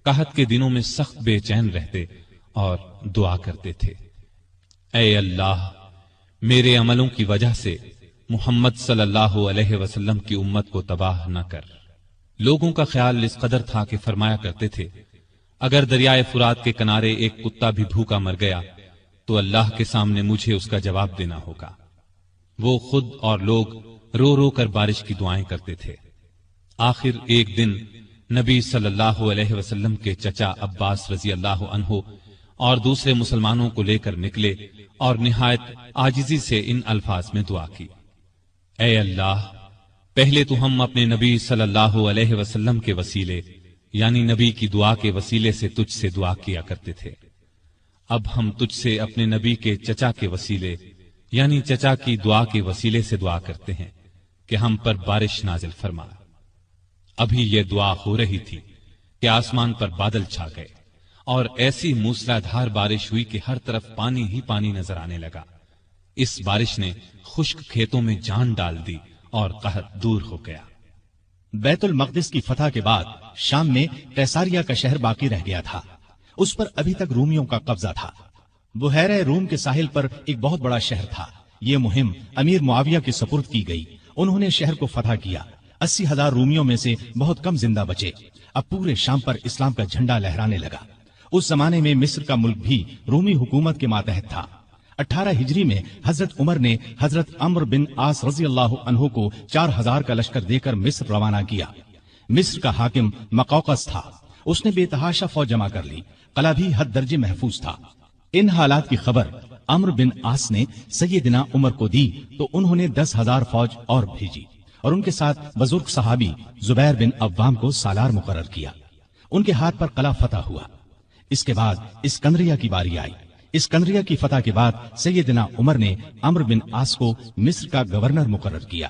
قحط کے دنوں میں سخت بے چین رہتے اور دعا کرتے تھے، اے اللہ، میرے عملوں کی وجہ سے محمد صلی اللہ علیہ وسلم کی امت کو تباہ نہ کر۔ لوگوں کا خیال اس قدر تھا کہ فرمایا کرتے تھے، اگر دریائے فرات کے کنارے ایک کتا بھی بھوکا مر گیا تو اللہ کے سامنے مجھے اس کا جواب دینا ہوگا۔ وہ خود اور لوگ رو رو کر بارش کی دعائیں کرتے تھے۔ آخر ایک دن نبی صلی اللہ علیہ وسلم کے چچا عباس رضی اللہ عنہ اور دوسرے مسلمانوں کو لے کر نکلے اور نہایت عاجزی سے ان الفاظ میں دعا کی، اے اللہ، پہلے تو ہم اپنے نبی صلی اللہ علیہ وسلم کے وسیلے یعنی نبی کی دعا کے وسیلے سے تجھ سے دعا کیا کرتے تھے، اب ہم تجھ سے اپنے نبی کے چچا کے وسیلے یعنی چچا کی دعا کے وسیلے سے دعا کرتے ہیں کہ ہم پر بارش نازل فرما۔ ابھی یہ دعا ہو رہی تھی کہ آسمان پر بادل چھا گئے اور ایسی موسلادھار بارش ہوئی کہ ہر طرف پانی ہی پانی نظر آنے لگا۔ اس بارش نے خشک کھیتوں میں جان ڈال دی اور قحط دور ہو گیا۔ بیت المقدس کی فتح کے بعد شام میں قیصاریہ کا شہر باقی رہ گیا تھا، اس پر ابھی تک رومیوں کا قبضہ تھا۔ بحیرہ روم کے ساحل پر ایک بہت بڑا شہر تھا۔ یہ مہم امیر معاویہ کے سپرد کی گئی، انہوں نے شہر کو فتح کیا۔ 80,000 رومیوں میں سے بہت کم زندہ بچے۔ اب پورے شام پر اسلام کا جھنڈا لہرانے لگا۔ اس زمانے میں مصر کا ملک بھی رومی حکومت کے ماتحت تھا۔ 18 ہجری میں حضرت عمر نے حضرت عمرو بن عاص رضی اللہ عنہ کو 4000 کا لشکر دے کر مصر روانہ کیا۔ مصر کا حاکم مقوقس تھا، اس نے بے تحاشا فوج جمع کر لی، قلعہ بھی حد درجے محفوظ تھا۔ ان حالات کی خبر عمرو بن عاص نے سیدنا عمر کو دی تو انہوں نے 10,000 فوج اور بھیجی اور ان کے ساتھ بزرگ صحابی زبیر بن عوام کو سالار مقرر کیا۔ ان کے ہاتھ پر قلعہ فتح ہوا۔ اس کے بعد اسکندریہ کی باری آئی۔ اسکندریہ کی فتح کے بعد سیدنا عمر نے عمرو بن عاص کو مصر کا گورنر مقرر کیا۔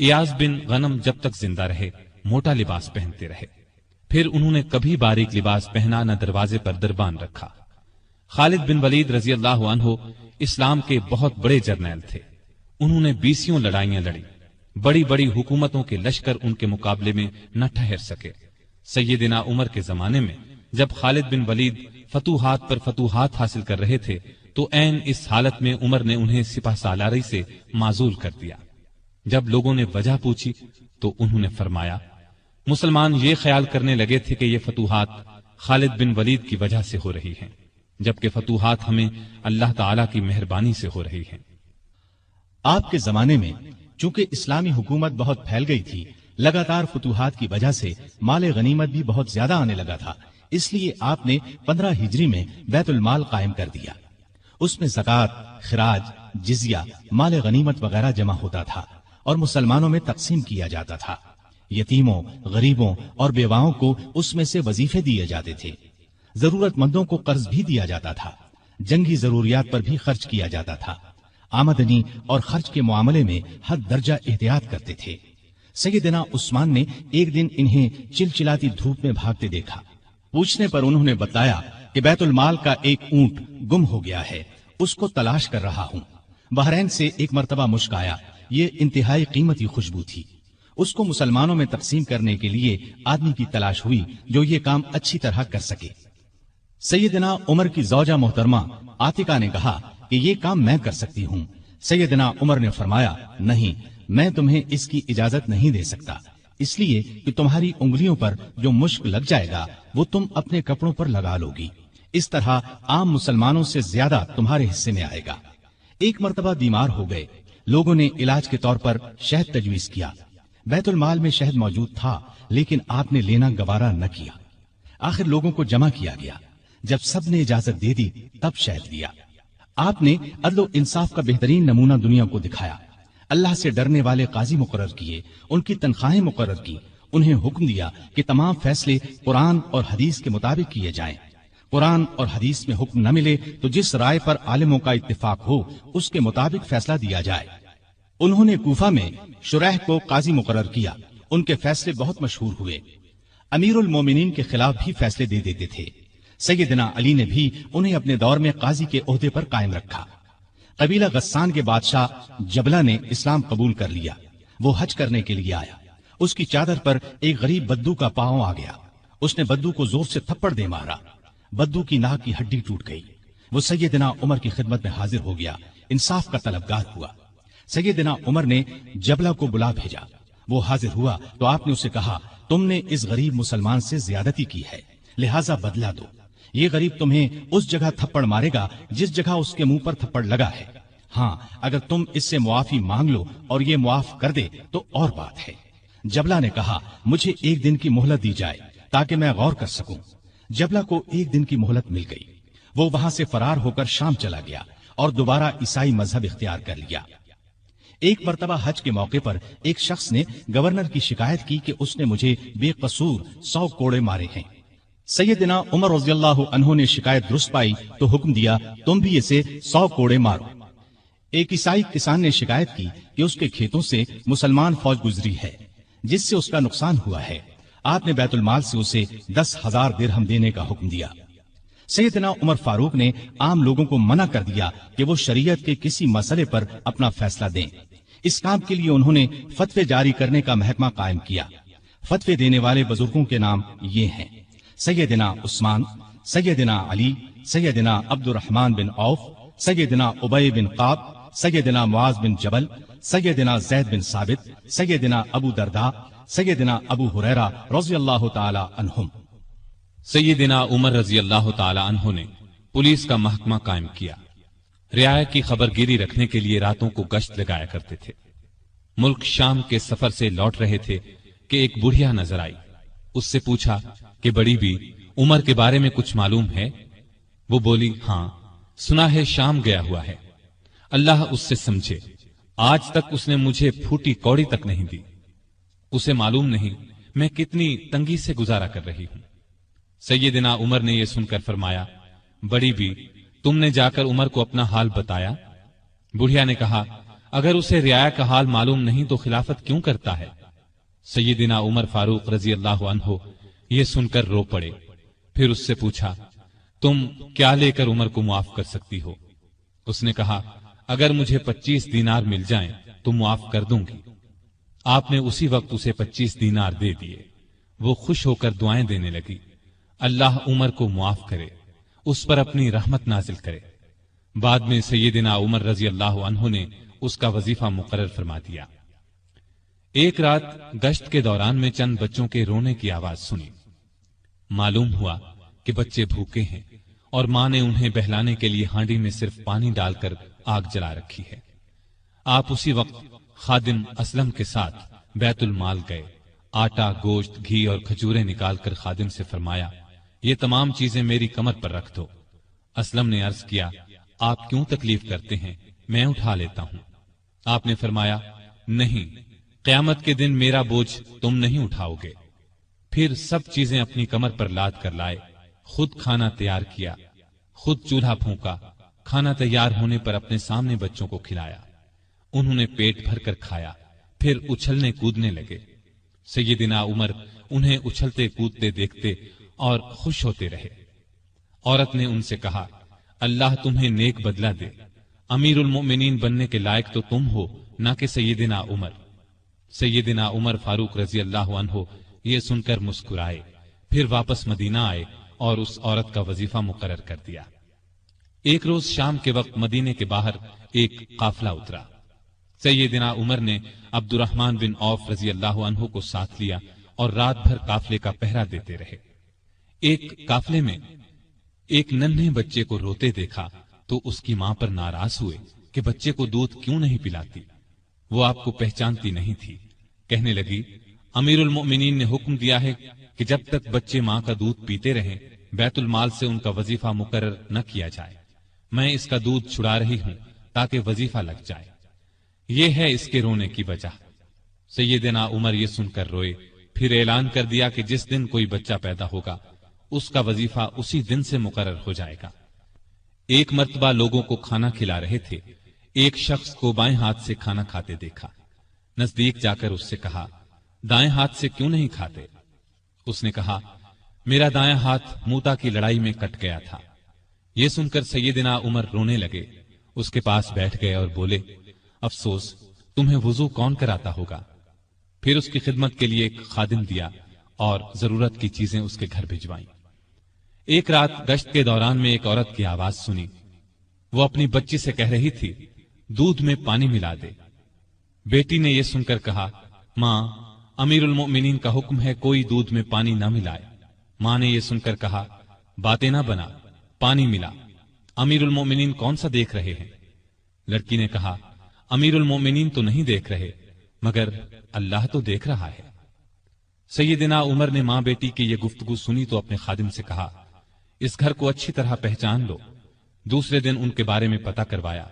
ایاز بن غنم جب تک زندہ رہے موٹا لباس پہنتے رہے، پھر انہوں نے کبھی باریک لباس پہنا نہ دروازے پر دربان رکھا۔ خالد بن ولید رضی اللہ عنہ اسلام کے بہت بڑے جرنیل تھے، انہوں نے 20 لڑائیاں لڑی، بڑی بڑی حکومتوں کے لشکر ان کے مقابلے میں نہ ٹھہر سکے۔ سیدنا عمر کے زمانے میں جب خالد بن ولید فتوحات پر فتوحات حاصل کر رہے تھے تو عین اس حالت میں عمر نے انہیں سپہ سالاری سے معزول کر دیا۔ جب لوگوں نے وجہ پوچھی تو انہوں نے فرمایا، مسلمان یہ خیال کرنے لگے تھے کہ یہ فتوحات خالد بن ولید کی وجہ سے ہو رہی ہیں، جبکہ فتوحات ہمیں اللہ تعالی کی مہربانی سے ہو رہی ہیں۔ آپ کے زمانے میں چونکہ اسلامی حکومت بہت پھیل گئی تھی، لگاتار فتوحات کی وجہ سے مال غنیمت بھی بہت زیادہ آنے لگا تھا، اس لیے آپ نے 15 ہجری میں بیت المال قائم کر دیا۔ اس میں زکوٰۃ، خراج، جزیہ، مال غنیمت وغیرہ جمع ہوتا تھا اور مسلمانوں میں تقسیم کیا جاتا تھا۔ یتیموں، غریبوں اور بیواؤں کو اس میں سے وظیفے دیے جاتے تھے، ضرورت مندوں کو قرض بھی دیا جاتا تھا، جنگی ضروریات پر بھی خرچ کیا جاتا تھا۔ آمدنی اور خرچ کے معاملے میں حد درجہ احتیاط کرتے تھے۔ سیدنا عثمان نے ایک دن انہیں چلچلاتی دھوپ میں بھاگتے دیکھا۔ پوچھنے پر انہوں نے بتایا کہ بیت المال کا ایک اونٹ گم ہو گیا ہے، اس کو تلاش کر رہا ہوں۔ بحرین سے ایک مرتبہ مشک آیا، یہ انتہائی قیمتی خوشبو تھی۔ اس کو مسلمانوں میں تقسیم کرنے کے لیے آدمی کی تلاش ہوئی جو یہ کام اچھی طرح کر سکے۔ سیدنا عمر کی زوجہ محترمہ عاتقہ نے کہا کہ یہ کام میں کر سکتی ہوں۔ سیدنا عمر نے فرمایا، نہیں، میں تمہیں اس کی اجازت نہیں دے سکتا، اس لیے کہ تمہاری انگلیوں پر جو مشک لگ جائے گا وہ تم اپنے کپڑوں پر لگا لو گی، اس طرح عام مسلمانوں سے زیادہ تمہارے حصے میں آئے گا۔ ایک مرتبہ بیمار ہو گئے، لوگوں نے علاج کے طور پر شہد تجویز کیا۔ بیت المال میں شہد موجود تھا لیکن آپ نے لینا گوارا نہ کیا۔ آخر لوگوں کو جمع کیا گیا، جب سب نے اجازت دے دی تب شہد دیا۔ آپ نے عدل و انصاف کا بہترین نمونہ دنیا کو دکھایا، اللہ سے ڈرنے والے قاضی مقرر کیے، ان کی تنخواہیں مقرر کی، انہیں حکم دیا کہ تمام فیصلے قرآن اور حدیث کے مطابق کیے جائیں۔ قرآن اور حدیث میں حکم نہ ملے تو جس رائے پر عالموں کا اتفاق ہو اس کے مطابق فیصلہ دیا جائے۔ انہوں نے کوفہ میں شریح کو قاضی مقرر کیا، ان کے فیصلے بہت مشہور ہوئے۔ امیر المومنین کے خلاف بھی فیصلے دے دیتے تھے۔ سیدنا علی نے بھی انہیں اپنے دور میں قاضی کے عہدے پر قائم رکھا۔ قبیلہ غسان کے بادشاہ جبلہ نے اسلام قبول کر لیا، وہ حج کرنے کے لیے آیا۔ اس کی چادر پر ایک غریب بدو کا پاؤں آ گیا، اس نے بدو کو زور سے تھپڑ دے مارا، بدو کی ناک کی ہڈی ٹوٹ گئی۔ وہ سیدنا عمر کی خدمت میں حاضر ہو گیا، انصاف کا طلبگار ہوا۔ سیدنا عمر نے جبلہ کو بلا بھیجا، وہ حاضر ہوا تو آپ نے اسے کہا، تم نے اس غریب مسلمان سے زیادتی کی ہے، لہذا بدلہ دو۔ یہ غریب تمہیں اس جگہ تھپڑ مارے گا جس جگہ اس کے منہ پر تھپڑ لگا ہے۔ ہاں، اگر تم اس سے معافی مانگ لو اور یہ معاف کر دے تو اور بات ہے۔ جبلہ نے کہا، مجھے ایک دن کی مہلت دی جائے تاکہ میں غور کر سکوں۔ جبلہ کو ایک دن کی مہلت مل گئی، وہ وہاں سے فرار ہو کر شام چلا گیا اور دوبارہ عیسائی مذہب اختیار کر لیا۔ ایک مرتبہ حج کے موقع پر ایک شخص نے گورنر کی شکایت کی کہ اس نے مجھے بے قصور 100 کوڑے مارے ہیں۔ سیدنا عمر رضی اللہ عنہ نے شکایت درست پائی تو حکم دیا، تم بھی اسے 100 کوڑے مارو۔ ایک عیسائی کسان نے شکایت کی کہ اس کے کھیتوں سے مسلمان فوج گزری ہے جس سے اس کا نقصان ہوا ہے۔ آپ نے بیت المال سے اسے 10,000 درہم دینے کا حکم دیا۔ سیدنا عمر فاروق نے عام لوگوں کو منع کر دیا کہ وہ شریعت کے کسی مسئلے پر اپنا فیصلہ دیں۔ اس کام کے لیے انہوں نے فتوے جاری کرنے کا محکمہ قائم کیا۔ فتوے دینے والے بزرگوں کے نام یہ ہیں: سیدنا عثمان، سیدنا علی، سیدنا عبد الرحمن بن عوف، سیدنا ابی بن قعب، سیدنا معاذ بن جبل، سیدنا زید بن ثابت، سیدنا ابو درداء، سیدنا ابو ہریرہ رضی اللہ تعالی عنہم۔ سیدنا عمر رضی اللہ تعالی عنہ نے پولیس کا محکمہ قائم کیا۔ رعایا کی خبر گیری رکھنے کے لیے راتوں کو گشت لگایا کرتے تھے۔ ملک شام کے سفر سے لوٹ رہے تھے کہ ایک بڑھیا نظر آئی۔ اس سے پوچھا کہ بڑی بھی عمر کے بارے میں کچھ معلوم ہے؟ وہ بولی، ہاں، سنا ہے شام گیا ہوا ہے، اللہ اس سے سمجھے، آج تک اس نے مجھے پھوٹی کوڑی تک نہیں دی، اسے معلوم نہیں میں کتنی تنگی سے گزارا کر رہی ہوں۔ سیدنا عمر نے یہ سن کر فرمایا، بڑی بھی تم نے جا کر عمر کو اپنا حال بتایا؟ بڑھیا نے کہا، اگر اسے رعایا کا حال معلوم نہیں تو خلافت کیوں کرتا ہے؟ سیدنا عمر فاروق رضی اللہ عنہ یہ سن کر رو پڑے. پھر اس سے پوچھا تم کیا لے کر عمر کو معاف کر سکتی ہو؟ اس نے کہا اگر مجھے 25 دینار مل جائیں تو معاف کر دوں گی. آپ نے اسی وقت اسے 25 دینار دے دیے. وہ خوش ہو کر دعائیں دینے لگی، اللہ عمر کو معاف کرے، اس پر اپنی رحمت نازل کرے. بعد میں سیدنا عمر رضی اللہ عنہ نے اس کا وظیفہ مقرر فرما دیا. ایک رات گشت کے دوران میں چند بچوں کے رونے کی آواز سنی. معلوم ہوا کہ بچے بھوکے ہیں اور ماں نے انہیں بہلانے کے لیے ہانڈی میں صرف پانی ڈال کر آگ جلا رکھی ہے. آپ اسی وقت خادم اسلم کے ساتھ بیت المال گئے. آٹا، گوشت، گھی اور کھجوریں نکال کر خادم سے فرمایا یہ تمام چیزیں میری کمر پر رکھ دو. اسلم نے عرض کیا آپ کیوں تکلیف کرتے ہیں، میں اٹھا لیتا ہوں. آپ نے فرمایا نہیں، قیامت کے دن میرا بوجھ تم نہیں اٹھاؤ گے. پھر سب چیزیں اپنی کمر پر لاد کر لائے، خود کھانا تیار کیا، خود چولہا پھونکا. کھانا تیار ہونے پر اپنے سامنے بچوں کو کھلایا. انہوں نے پیٹ بھر کر کھایا، پھر اچھلنے کودنے لگے. سیدنا عمر انہیں اچھلتے کودتے دیکھتے اور خوش ہوتے رہے. عورت نے ان سے کہا اللہ تمہیں نیک بدلہ دے، امیر المؤمنین بننے کے لائق تو تم ہو، نہ کہ سیدنا عمر. سیدنا عمر فاروق رضی اللہ عنہ یہ سن کر مسکرائے، پھر واپس مدینہ آئے اور اس عورت کا وظیفہ مقرر کر دیا. ایک روز شام کے وقت مدینے کے باہر ایک قافلہ اترا. سیدنا عمر نے عبد الرحمن بن عوف رضی اللہ عنہ کو ساتھ لیا اور رات بھر قافلے کا پہرا دیتے رہے. ایک قافلے میں ایک ننھے بچے کو روتے دیکھا تو اس کی ماں پر ناراض ہوئے کہ بچے کو دودھ کیوں نہیں پلاتی. وہ آپ کو پہچانتی نہیں تھی. کہنے لگی امیر المؤمنین نے حکم دیا ہے کہ جب تک بچے ماں کا دودھ پیتے رہیں بیت المال سے ان کا وظیفہ مقرر نہ کیا جائے. میں اس کا دودھ چھڑا رہی ہوں تاکہ وظیفہ لگ جائے. یہ ہے اس کے رونے کی وجہ. سیدنا عمر یہ سن کر روئے، پھر اعلان کر دیا کہ جس دن کوئی بچہ پیدا ہوگا اس کا وظیفہ اسی دن سے مقرر ہو جائے گا. ایک مرتبہ لوگوں کو کھانا کھلا رہے تھے. ایک شخص کو بائیں ہاتھ سے کھانا کھاتے دیکھا. نزدیک جا کر اس سے کہا دائیں ہاتھ سے کیوں نہیں کھاتے؟ اس نے کہا میرا دائیں ہاتھ موتا کی لڑائی میں کٹ گیا تھا. یہ سن کر سیدنا عمر رونے لگے. اس کے پاس بیٹھ گئے اور بولے افسوس، تمہیں وضو کون کراتا ہوگا؟ پھر اس کی خدمت کے لیے ایک خادم دیا اور ضرورت کی چیزیں اس کے گھر بھجوائیں. ایک رات گشت کے دوران میں ایک عورت کی آواز سنی. وہ اپنی بچی سے کہہ رہی تھی دودھ میں پانی ملا دے. بیٹی نے یہ سن کر کہا ماں، امیر المؤمنین کا حکم ہے کوئی دودھ میں پانی نہ ملائے. ماں نے یہ سن کر کہا باتیں نہ بنا، پانی ملا. امیر المؤمنین کون سا دیکھ رہے ہیں؟ لڑکی نے کہا امیر المؤمنین تو نہیں دیکھ رہے، مگر اللہ تو دیکھ رہا ہے. سیدنا عمر نے ماں بیٹی کی یہ گفتگو سنی تو اپنے خادم سے کہا اس گھر کو اچھی طرح پہچان لو. دوسرے دن ان کے بارے میں پتہ کروایا.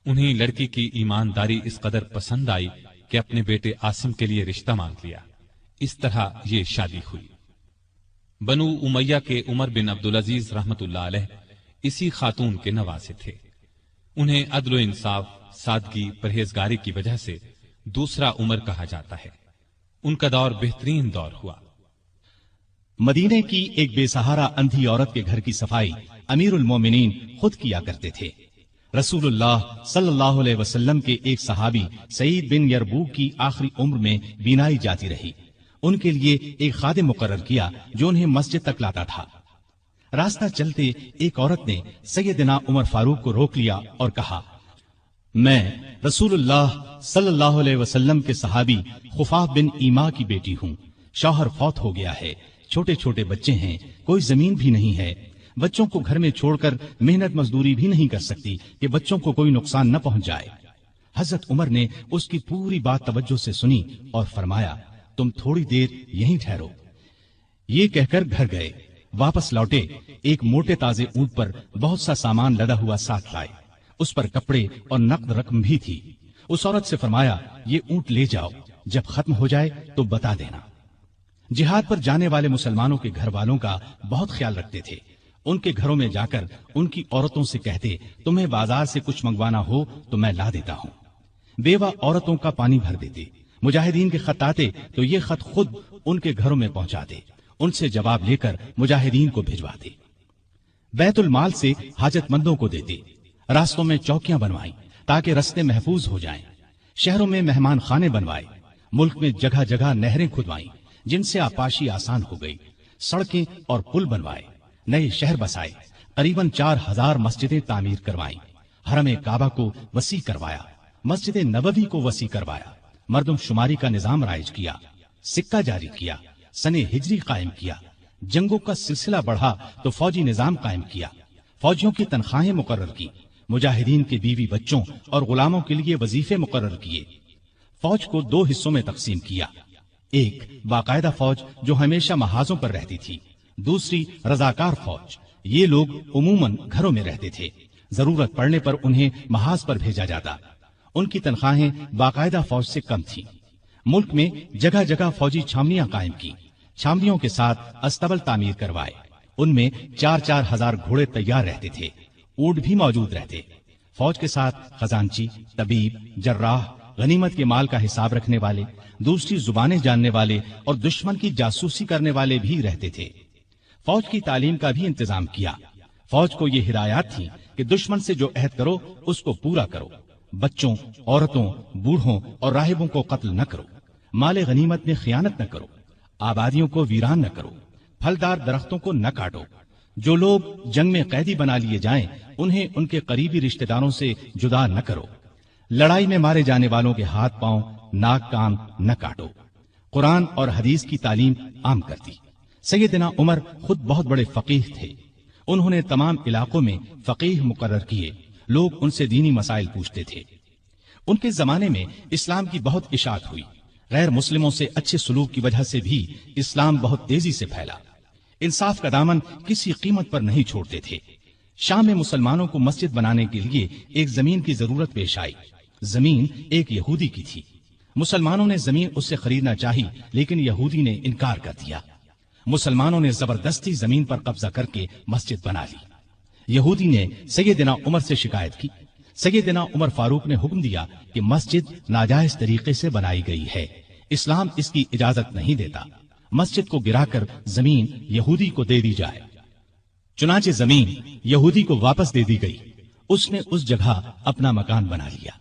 انہیں لڑکی کی ایمانداری اس قدر پسند آئی کہ اپنے بیٹے عاصم کے لیے رشتہ مانگ لیا. اس طرح یہ شادی ہوئی. بنو امیہ کے عمر بن عبدالعزیز رحمت اللہ علیہ اسی خاتون کے نواسے تھے. انہیں عدل و انصاف، سادگی، پرہیزگاری کی وجہ سے دوسرا عمر کہا جاتا ہے. ان کا دور بہترین دور ہوا. مدینے کی ایک بے سہارا اندھی عورت کے گھر کی صفائی امیر المومنین خود کیا کرتے تھے. رسول اللہ صلی اللہ علیہ وسلم کے ایک صحابی سعید بن یربوک کی آخری عمر میں بینائی جاتی رہی. ان کے لیے ایک خادم مقرر کیا جو انہیں مسجد تک لاتا تھا. راستہ چلتے ایک عورت نے سیدنا عمر فاروق کو روک لیا اور کہا میں رسول اللہ صلی اللہ علیہ وسلم کے صحابی خفاف بن ایما کی بیٹی ہوں. شوہر فوت ہو گیا ہے، چھوٹے چھوٹے بچے ہیں، کوئی زمین بھی نہیں ہے. بچوں کو گھر میں چھوڑ کر محنت مزدوری بھی نہیں کر سکتی کہ بچوں کو کوئی نقصان نہ پہنچ جائے. حضرت عمر نے اس کی پوری بات توجہ سے سنی اور فرمایا تم تھوڑی دیر یہیں ٹھہرو. یہ کہہ کر گھر گئے. واپس لوٹے ایک موٹے تازے اونٹ پر بہت سا سامان لدا ہوا ساتھ لائے. اس پر کپڑے اور نقد رقم بھی تھی. اس عورت سے فرمایا یہ اونٹ لے جاؤ، جب ختم ہو جائے تو بتا دینا. جہاد پر جانے والے مسلمانوں کے گھر والوں کا بہت خیال رکھتے تھے. ان کے گھروں میں جا کر ان کی عورتوں سے کہتے تمہیں بازار سے کچھ منگوانا ہو تو میں لا دیتا ہوں. بیوہ عورتوں کا پانی بھر دیتے، مجاہدین کے خط آتے تو یہ خط خود ان کے گھروں میں پہنچاتے، ان سے جواب لے کر مجاہدین کو بھجواتے۔ بیت المال سے حاجت مندوں کو دیتے، راستوں میں چوکیاں بنوائیں تاکہ رستے محفوظ ہو جائیں، شہروں میں مہمان خانے بنوائے، ملک میں جگہ جگہ نہریں کھدوائیں جن سے آپاشی آسان ہو گئی، سڑکیں اور پل بنوائے، نئے شہر بسائے، قریباً 4000 مسجدیں تعمیر کروائیں، حرم کعبہ کو وسیع کروایا، مسجد نبوی کو وسیع کروایا، مردم شماری کا نظام رائج کیا، سکہ جاری کیا، سن ہجری قائم کیا، جنگوں کا سلسلہ بڑھا تو فوجی نظام قائم کیا، فوجیوں کی تنخواہیں مقرر کی، مجاہدین کے بیوی بچوں اور غلاموں کے لیے وظیفے مقرر کیے، فوج کو 2 حصوں میں تقسیم کیا، ایک باقاعدہ فوج جو ہمیشہ محاذوں پر رہتی تھی، دوسری رضاکار فوج، یہ لوگ عموماً گھروں میں رہتے تھے، ضرورت پڑنے پر انہیں محاذ پر بھیجا جاتا، ان کی تنخواہیں باقاعدہ فوج سے کم تھیں۔ ملک میں جگہ جگہ فوجی چھاونیاں قائم کی، چھاونیوں کے ساتھ استبل تعمیر کروائے، ان میں 4-4 ہزار گھوڑے تیار رہتے تھے، اونٹ بھی موجود رہتے، فوج کے ساتھ خزانچی، طبیب، جراح، غنیمت کے مال کا حساب رکھنے والے، دوسری زبانیں جاننے والے اور دشمن کی جاسوسی کرنے والے بھی رہتے تھے۔ فوج کی تعلیم کا بھی انتظام کیا، فوج کو یہ ہدایات تھیں کہ دشمن سے جو عہد کرو اس کو پورا کرو، بچوں، عورتوں، بوڑھوں اور راہبوں کو قتل نہ کرو، مال غنیمت میں خیانت نہ کرو، آبادیوں کو ویران نہ کرو، پھلدار درختوں کو نہ کاٹو، جو لوگ جنگ میں قیدی بنا لیے جائیں انہیں ان کے قریبی رشتہ داروں سے جدا نہ کرو، لڑائی میں مارے جانے والوں کے ہاتھ پاؤں، ناک کان نہ کاٹو، قرآن اور حدیث کی تعلیم عام کر دی۔ سیدنا عمر خود بہت بڑے فقیہ تھے، انہوں نے تمام علاقوں میں فقیہ مقرر کیے، لوگ ان سے دینی مسائل پوچھتے تھے۔ ان کے زمانے میں اسلام کی بہت اشاعت ہوئی، غیر مسلموں سے اچھے سلوک کی وجہ سے بھی اسلام بہت تیزی سے پھیلا، انصاف کا دامن کسی قیمت پر نہیں چھوڑتے تھے۔ شام میں مسلمانوں کو مسجد بنانے کے لیے ایک زمین کی ضرورت پیش آئی، زمین ایک یہودی کی تھی، مسلمانوں نے زمین اس سے خریدنا چاہی لیکن یہودی نے انکار کر دیا، مسلمانوں نے زبردستی زمین پر قبضہ کر کے مسجد بنا لی، یہودی نے سیدنا عمر سے شکایت کی، سیدنا عمر فاروق نے حکم دیا کہ مسجد ناجائز طریقے سے بنائی گئی ہے، اسلام اس کی اجازت نہیں دیتا، مسجد کو گرا کر زمین یہودی کو دے دی جائے۔ چنانچہ زمین یہودی کو واپس دے دی گئی، اس نے اس جگہ اپنا مکان بنا لیا۔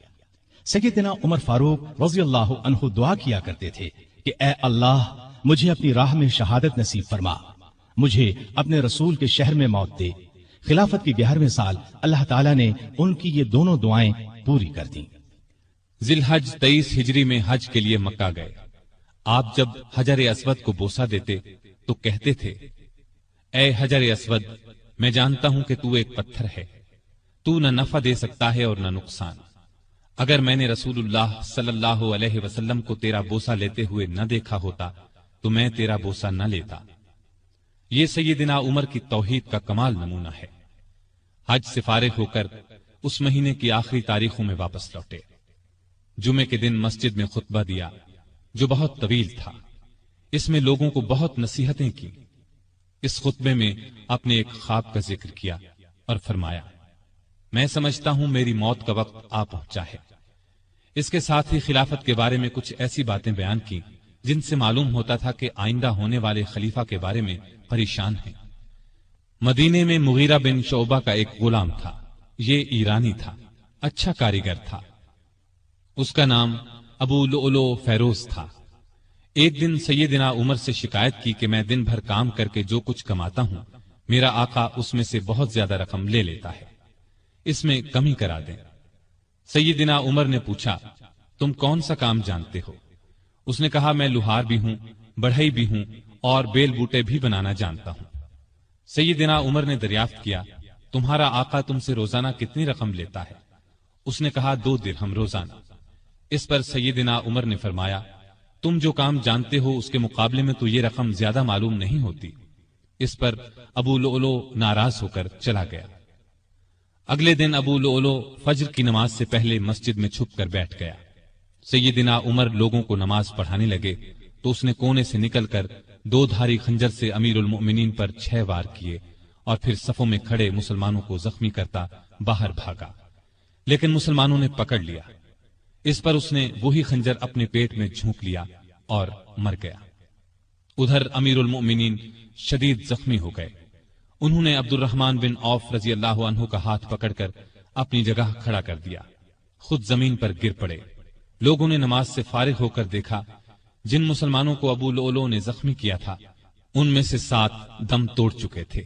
سیدنا عمر فاروق رضی اللہ عنہ دعا کیا کرتے تھے کہ اے اللہ مجھے اپنی راہ میں شہادت نصیب فرما، مجھے اپنے رسول کے شہر میں موت دے۔ خلافت کی 11ویں سال اللہ تعالیٰ نے ان کی یہ دونوں دعائیں پوری کر دیں۔ ذی الحج 23 ہجری میں حج کے لیے مکہ گئے۔ آپ جب حجر اسود کو بوسہ دیتے تو کہتے تھے، اے حجر اسود، میں جانتا ہوں کہ تو ایک پتھر ہے، تو نہ نفع دے سکتا ہے اور نہ نقصان۔ اگر میں نے رسول اللہ صلی اللہ علیہ وسلم کو تیرا بوسہ لیتے ہوئے نہ دیکھا ہوتا تو میں تیرا بوسہ نہ لیتا۔ یہ سیدنا عمر کی توحید کا کمال نمونہ ہے۔ حج سے فارغ ہو کر اس مہینے کی آخری تاریخوں میں واپس لوٹے۔ جمعے کے دن مسجد میں خطبہ دیا جو بہت طویل تھا، اس میں لوگوں کو بہت نصیحتیں کی۔ اس خطبے میں اپنے ایک خواب کا ذکر کیا اور فرمایا، میں سمجھتا ہوں میری موت کا وقت آ پہنچا ہے۔ اس کے ساتھ ہی خلافت کے بارے میں کچھ ایسی باتیں بیان کی جن سے معلوم ہوتا تھا کہ آئندہ ہونے والے خلیفہ کے بارے میں پریشان ہیں۔ مدینے میں مغیرہ بن شعبہ کا ایک غلام تھا، یہ ایرانی تھا، اچھا کاریگر تھا، اس کا نام ابو لؤلؤ فیروز تھا۔ ایک دن سیدنا عمر سے شکایت کی کہ میں دن بھر کام کر کے جو کچھ کماتا ہوں میرا آقا اس میں سے بہت زیادہ رقم لے لیتا ہے، اس میں کمی کرا دیں۔ سیدنا عمر نے پوچھا، تم کون سا کام جانتے ہو؟ اس نے کہا، میں لوہار بھی ہوں، بڑھئی بھی ہوں اور بیل بوٹے بھی بنانا جانتا ہوں۔ سیدنا عمر نے دریافت کیا، تمہارا آقا تم سے روزانہ کتنی رقم لیتا ہے؟ اس نے کہا، 2 درہم روزانہ۔ اس پر سیدنا عمر نے فرمایا، تم جو کام جانتے ہو اس کے مقابلے میں تو یہ رقم زیادہ معلوم نہیں ہوتی۔ اس پر ابو لؤلؤ ناراض ہو کر چلا گیا۔ اگلے دن ابو لؤلؤ فجر کی نماز سے پہلے مسجد میں چھپ کر بیٹھ گیا۔ سیدنا عمر لوگوں کو نماز پڑھانے لگے تو اس نے کونے سے نکل کر 2 دھاری خنجر سے امیر المؤمنین پر 6 وار کیے اور پھر صفوں میں کھڑے مسلمانوں کو زخمی کرتا باہر بھاگا، لیکن مسلمانوں نے پکڑ لیا۔ اس پر اس نے وہی خنجر اپنے پیٹ میں جھونک لیا اور مر گیا۔ ادھر امیر المؤمنین شدید زخمی ہو گئے۔ انہوں نے عبد الرحمن بن عوف رضی اللہ عنہ کا ہاتھ پکڑ کر اپنی جگہ کھڑا کر دیا، خود زمین پر گر پڑے۔ لوگوں نے نماز سے فارغ ہو کر دیکھا، جن مسلمانوں کو ابو لؤلؤ نے زخمی کیا تھا ان میں سے 7 دم توڑ چکے تھے،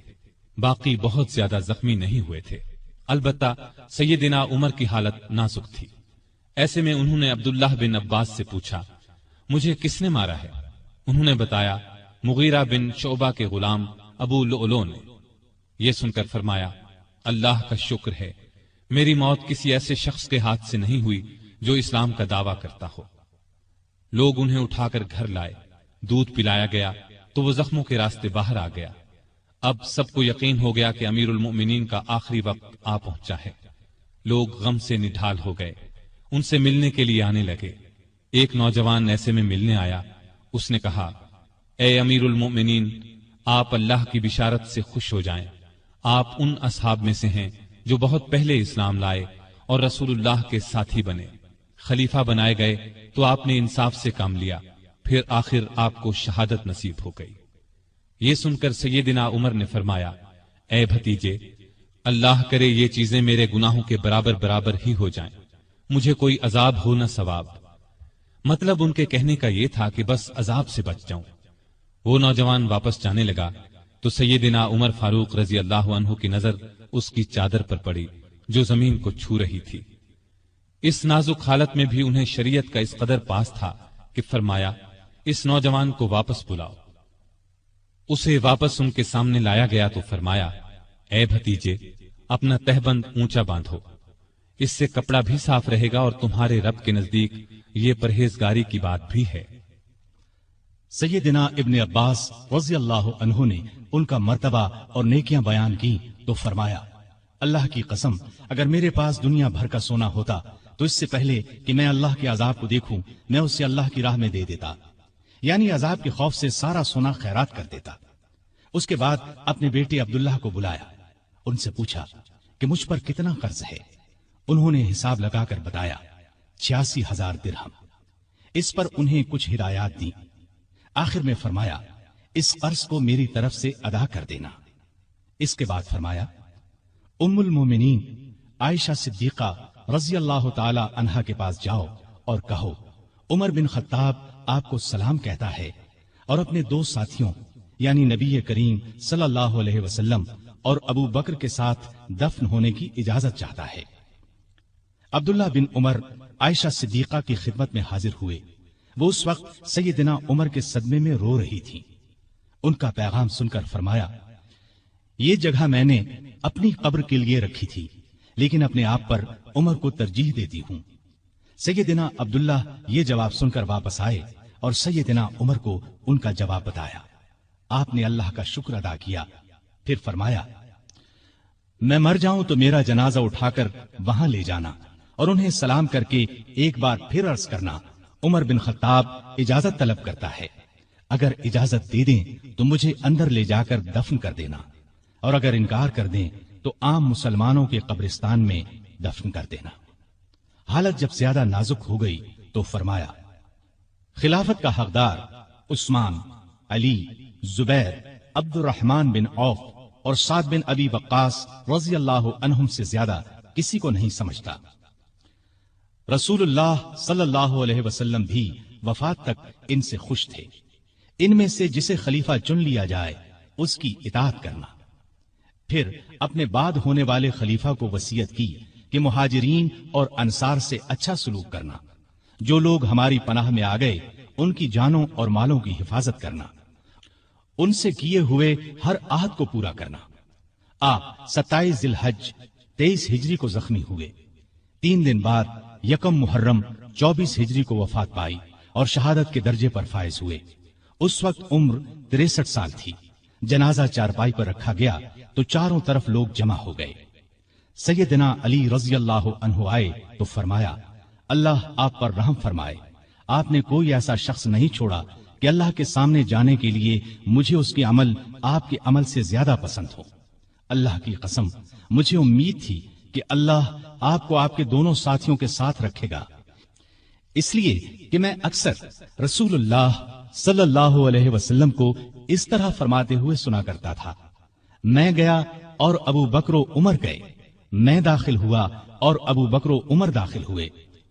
باقی بہت زیادہ زخمی نہیں ہوئے تھے۔ البتہ سیدنا عمر کی حالت نازک تھی۔ ایسے میں انہوں نے عبداللہ بن عباس سے پوچھا، مجھے کس نے مارا ہے؟ انہوں نے بتایا، مغیرہ بن شعبہ کے غلام ابو لؤلؤ نے۔ یہ سن کر فرمایا، اللہ کا شکر ہے، میری موت کسی ایسے شخص کے ہاتھ سے نہیں ہوئی جو اسلام کا دعویٰ کرتا ہو۔ لوگ انہیں اٹھا کر گھر لائے، دودھ پلایا گیا تو وہ زخموں کے راستے باہر آ گیا۔ اب سب کو یقین ہو گیا کہ امیر المؤمنین کا آخری وقت آ پہنچا ہے۔ لوگ غم سے نڈھال ہو گئے، ان سے ملنے کے لیے آنے لگے۔ ایک نوجوان ایسے میں ملنے آیا، اس نے کہا، اے امیر المؤمنین، آپ اللہ کی بشارت سے خوش ہو جائیں، آپ ان اصحاب میں سے ہیں جو بہت پہلے اسلام لائے اور رسول اللہ کے ساتھی بنے۔ خلیفہ بنائے گئے تو آپ نے انصاف سے کام لیا، پھر آخر آپ کو شہادت نصیب ہو گئی۔ یہ سن کر سیدنا عمر نے فرمایا، اے بھتیجے، اللہ کرے یہ چیزیں میرے گناہوں کے برابر برابر ہی ہو جائیں، مجھے کوئی عذاب ہو نہ ثواب۔ مطلب ان کے کہنے کا یہ تھا کہ بس عذاب سے بچ جاؤں۔ وہ نوجوان واپس جانے لگا تو سیدنا عمر فاروق رضی اللہ عنہ کی نظر اس کی چادر پر پڑی جو زمین کو چھو رہی تھی۔ اس نازک حالت میں بھی انہیں شریعت کا اس قدر پاس تھا کہ فرمایا، اس نوجوان کو واپس بلاؤ۔ اسے واپس ان کے سامنے لایا گیا تو فرمایا، اے بھتیجے، اپنا تہبند اونچا باندھو، اس سے کپڑا بھی صاف رہے گا اور تمہارے رب کے نزدیک یہ پرہیزگاری کی بات بھی ہے۔ سیدنا ابن عباس رضی اللہ عنہ نے ان کا مرتبہ اور نیکیاں بیان کی تو فرمایا، اللہ کی قسم، اگر میرے پاس دنیا بھر کا سونا ہوتا تو اس سے پہلے کہ میں اللہ کے عذاب کو دیکھوں میں اسے اللہ کی راہ میں دے دیتا، یعنی عذاب کے خوف سے سارا سونا خیرات کر دیتا۔ اس کے بعد اپنے بیٹے عبداللہ کو بلایا، ان سے پوچھا کہ مجھ پر کتنا قرض ہے۔ انہوں نے حساب لگا کر بتایا 86,000 درہم۔ اس پر انہیں کچھ ہدایات دی۔ آخر میں فرمایا، اس قرض کو میری طرف سے ادا کر دینا۔ اس کے بعد فرمایا، ام المومنین عائشہ صدیقہ رضی اللہ تعالی عنہا کے پاس جاؤ اور کہو، عمر بن خطاب آپ کو سلام کہتا ہے اور اپنے 2 ساتھیوں یعنی نبی کریم صلی اللہ علیہ وسلم اور ابو بکر کے ساتھ دفن ہونے کی اجازت چاہتا ہے۔ عبداللہ بن عمر عائشہ صدیقہ کی خدمت میں حاضر ہوئے۔ وہ اس وقت سیدنا عمر کے صدمے میں رو رہی تھی۔ ان کا پیغام سن کر فرمایا، یہ جگہ میں نے اپنی قبر کے لیے رکھی تھی، لیکن اپنے آپ پر عمر کو ترجیح دیتی ہوں۔ سیدنا عبداللہ یہ جواب سن کر واپس آئے اور سیدنا عمر کو ان کا جواب بتایا۔ آپ نے اللہ کا شکر ادا کیا، پھر فرمایا، میں مر جاؤں تو میرا جنازہ اٹھا کر وہاں لے جانا اور انہیں سلام کر کے ایک بار پھر عرض کرنا، عمر بن خطاب اجازت طلب کرتا ہے، اگر اجازت دے دیں تو مجھے اندر لے جا کر دفن کر دینا، اور اگر انکار کر دیں تو عام مسلمانوں کے قبرستان میں دفن کر دینا۔ حالت جب زیادہ نازک ہو گئی تو فرمایا، خلافت کا حقدار عثمان، علی، زبیر، عبد الرحمن بن عوف اور سعد بن ابی وقاص رضی اللہ عنہم سے زیادہ کسی کو نہیں سمجھتا۔ رسول اللہ صلی اللہ علیہ وسلم بھی وفات تک ان سے خوش تھے۔ ان میں سے جسے خلیفہ چن لیا جائے اس کی اطاعت کرنا۔ پھر اپنے بعد ہونے والے خلیفہ کو وصیت کی کہ مہاجرین اور انصار سے اچھا سلوک کرنا، جو لوگ ہماری پناہ میں آ گئے ان کی جانوں اور مالوں کی حفاظت کرنا، ان سے کیے ہوئے ہر عہد کو پورا کرنا۔ آپ 27 ذی الحج 23 ہجری کو زخمی ہوئے۔ 3 دن بعد 1 محرم 24 ہجری کو وفات پائی اور شہادت کے درجے پر فائز ہوئے۔ اس وقت عمر 63 سال تھی۔ جنازہ چارپائی پر رکھا گیا تو چاروں طرف لوگ جمع ہو گئے۔ سیدنا علی رضی اللہ عنہ آئے تو فرمایا، اللہ آپ پر رحم فرمائے، آپ نے کوئی ایسا شخص نہیں چھوڑا کہ اللہ کے سامنے جانے کے لیے مجھے اس کے عمل آپ کے عمل سے زیادہ پسند ہو۔ اللہ کی قسم، مجھے امید تھی کہ اللہ آپ کو آپ کے دونوں ساتھیوں کے ساتھ رکھے گا۔ اس لیے کہ میں اکثر رسول اللہ صلی اللہ علیہ وسلم کو اس طرح فرماتے ہوئے سنا کرتا تھا، میں گیا اور ابو بکر و عمر گئے، میں داخل ہوا اور ابو بکر و عمر داخل ہوئے،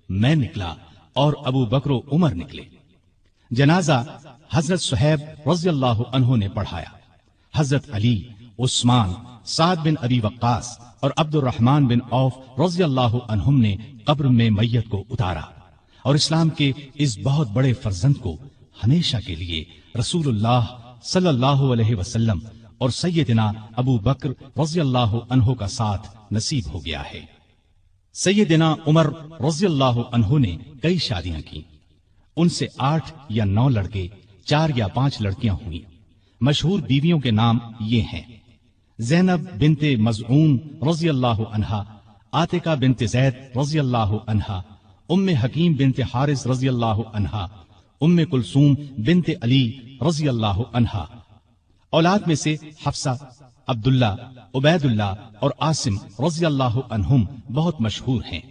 میں نکلا اور ابو بکر و عمر نکلے۔ جنازہ حضرت صہیب رضی اللہ عنہ نے پڑھایا۔ حضرت علی، عثمان، سعد بن ابی وقاص اور عبد الرحمن بن عوف رضی اللہ عنہم نے قبر میں میت کو اتارا اور اسلام کے اس بہت بڑے فرزند کو ہمیشہ کے لیے رسول اللہ صلی اللہ علیہ وسلم اور سیدنا ابو بکر رضی اللہ عنہ کا ساتھ نصیب ہو گیا ہے۔ سیدنا عمر رضی اللہ عنہ نے کئی شادیاں کی، ان سے 8 یا 9 لڑکے، 4 یا 5 لڑکیاں ہوئیں۔ مشہور بیویوں کے نام یہ ہیں: زینب بنت مزعون رضی اللہ عنہا، عاتقہ بنت زید رضی اللہ عنہا، ام حکیم بنت حارث رضی اللہ عنہا، ام کلثوم بنت علی رضی اللہ عنہا۔ اولاد میں سے حفصہ، عبداللہ، عبید اللہ اور عاصم رضی اللہ عنہم بہت مشہور ہیں۔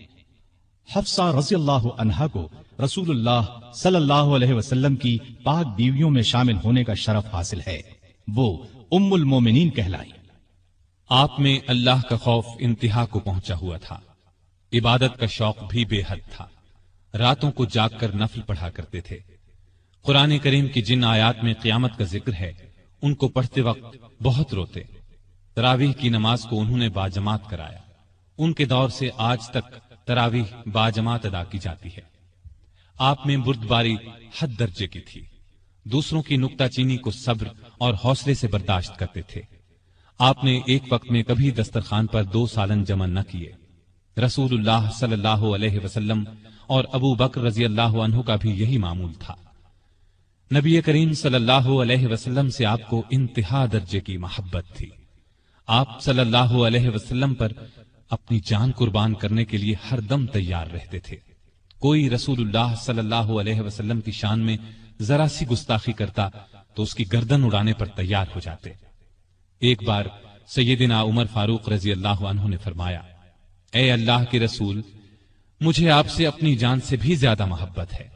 حفصہ رضی اللہ عنہا کو رسول اللہ صلی اللہ علیہ وسلم کی پاک بیویوں میں شامل ہونے کا شرف حاصل ہے، وہ ام المومنین کہلائی۔ آپ میں اللہ کا خوف انتہا کو پہنچا ہوا تھا، عبادت کا شوق بھی بے حد تھا، راتوں کو جاگ کر نفل پڑھا کرتے تھے۔ قرآن کریم کی جن آیات میں قیامت کا ذکر ہے ان کو پڑھتے وقت بہت روتے۔ تراویح کی نماز کو انہوں نے باجماعت کرایا، ان کے دور سے آج تک تراویح باجماعت ادا کی جاتی ہے۔ آپ میں بردباری حد درجے کی تھی، دوسروں کی نکتہ چینی کو صبر اور حوصلے سے برداشت کرتے تھے۔ آپ نے ایک وقت میں کبھی دسترخوان پر 2 سالن جمع نہ کیے۔ رسول اللہ صلی اللہ علیہ وسلم اور ابو بکر رضی اللہ عنہ کا بھی یہی معمول تھا۔ نبی کریم صلی اللہ علیہ وسلم سے آپ کو انتہا درجے کی محبت تھی۔ آپ صلی اللہ علیہ وسلم پر اپنی جان قربان کرنے کے لیے ہر دم تیار رہتے تھے۔ کوئی رسول اللہ صلی اللہ علیہ وسلم کی شان میں ذرا سی گستاخی کرتا تو اس کی گردن اڑانے پر تیار ہو جاتے۔ ایک بار سیدنا عمر فاروق رضی اللہ عنہ نے فرمایا، اے اللہ کے رسول، مجھے آپ سے اپنی جان سے بھی زیادہ محبت ہے۔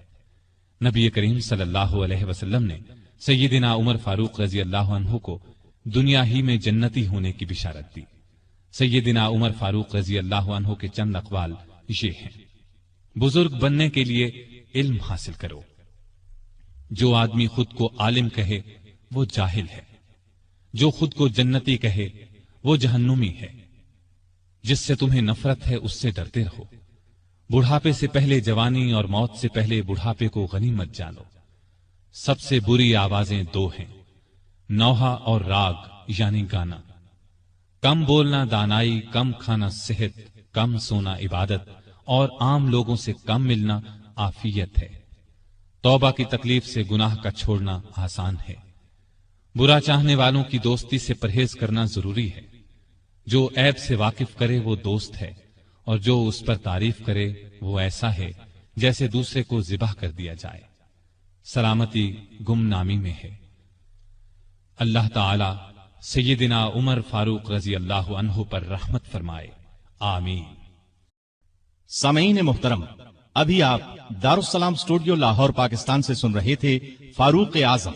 نبی کریم صلی اللہ علیہ وسلم نے سیدنا عمر فاروق رضی اللہ عنہ کو دنیا ہی میں جنتی ہونے کی بشارت دی۔ سیدنا عمر فاروق رضی اللہ عنہ کے چند اقوال یہ ہیں: بزرگ بننے کے لیے علم حاصل کرو۔ جو آدمی خود کو عالم کہے وہ جاہل ہے، جو خود کو جنتی کہے وہ جہنمی ہے۔ جس سے تمہیں نفرت ہے اس سے ڈرتے رہو۔ بڑھاپے سے پہلے جوانی اور موت سے پہلے بڑھاپے کو غنیمت جانو۔ سب سے بری آوازیں 2 ہیں، نوحہ اور راگ یعنی گانا۔ کم بولنا دانائی، کم کھانا صحت، کم سونا عبادت اور عام لوگوں سے کم ملنا عافیت ہے۔ توبہ کی تکلیف سے گناہ کا چھوڑنا آسان ہے۔ برا چاہنے والوں کی دوستی سے پرہیز کرنا ضروری ہے۔ جو عیب سے واقف کرے وہ دوست ہے، اور جو اس پر تعریف کرے وہ ایسا ہے جیسے دوسرے کو ذبح کر دیا جائے۔ سلامتی گمنامی میں ہے۔ اللہ تعالی سیدنا عمر فاروق رضی اللہ عنہ پر رحمت فرمائے، آمین۔ سامعین محترم، ابھی آپ دارالسلام اسٹوڈیو لاہور پاکستان سے سن رہے تھے فاروق اعظم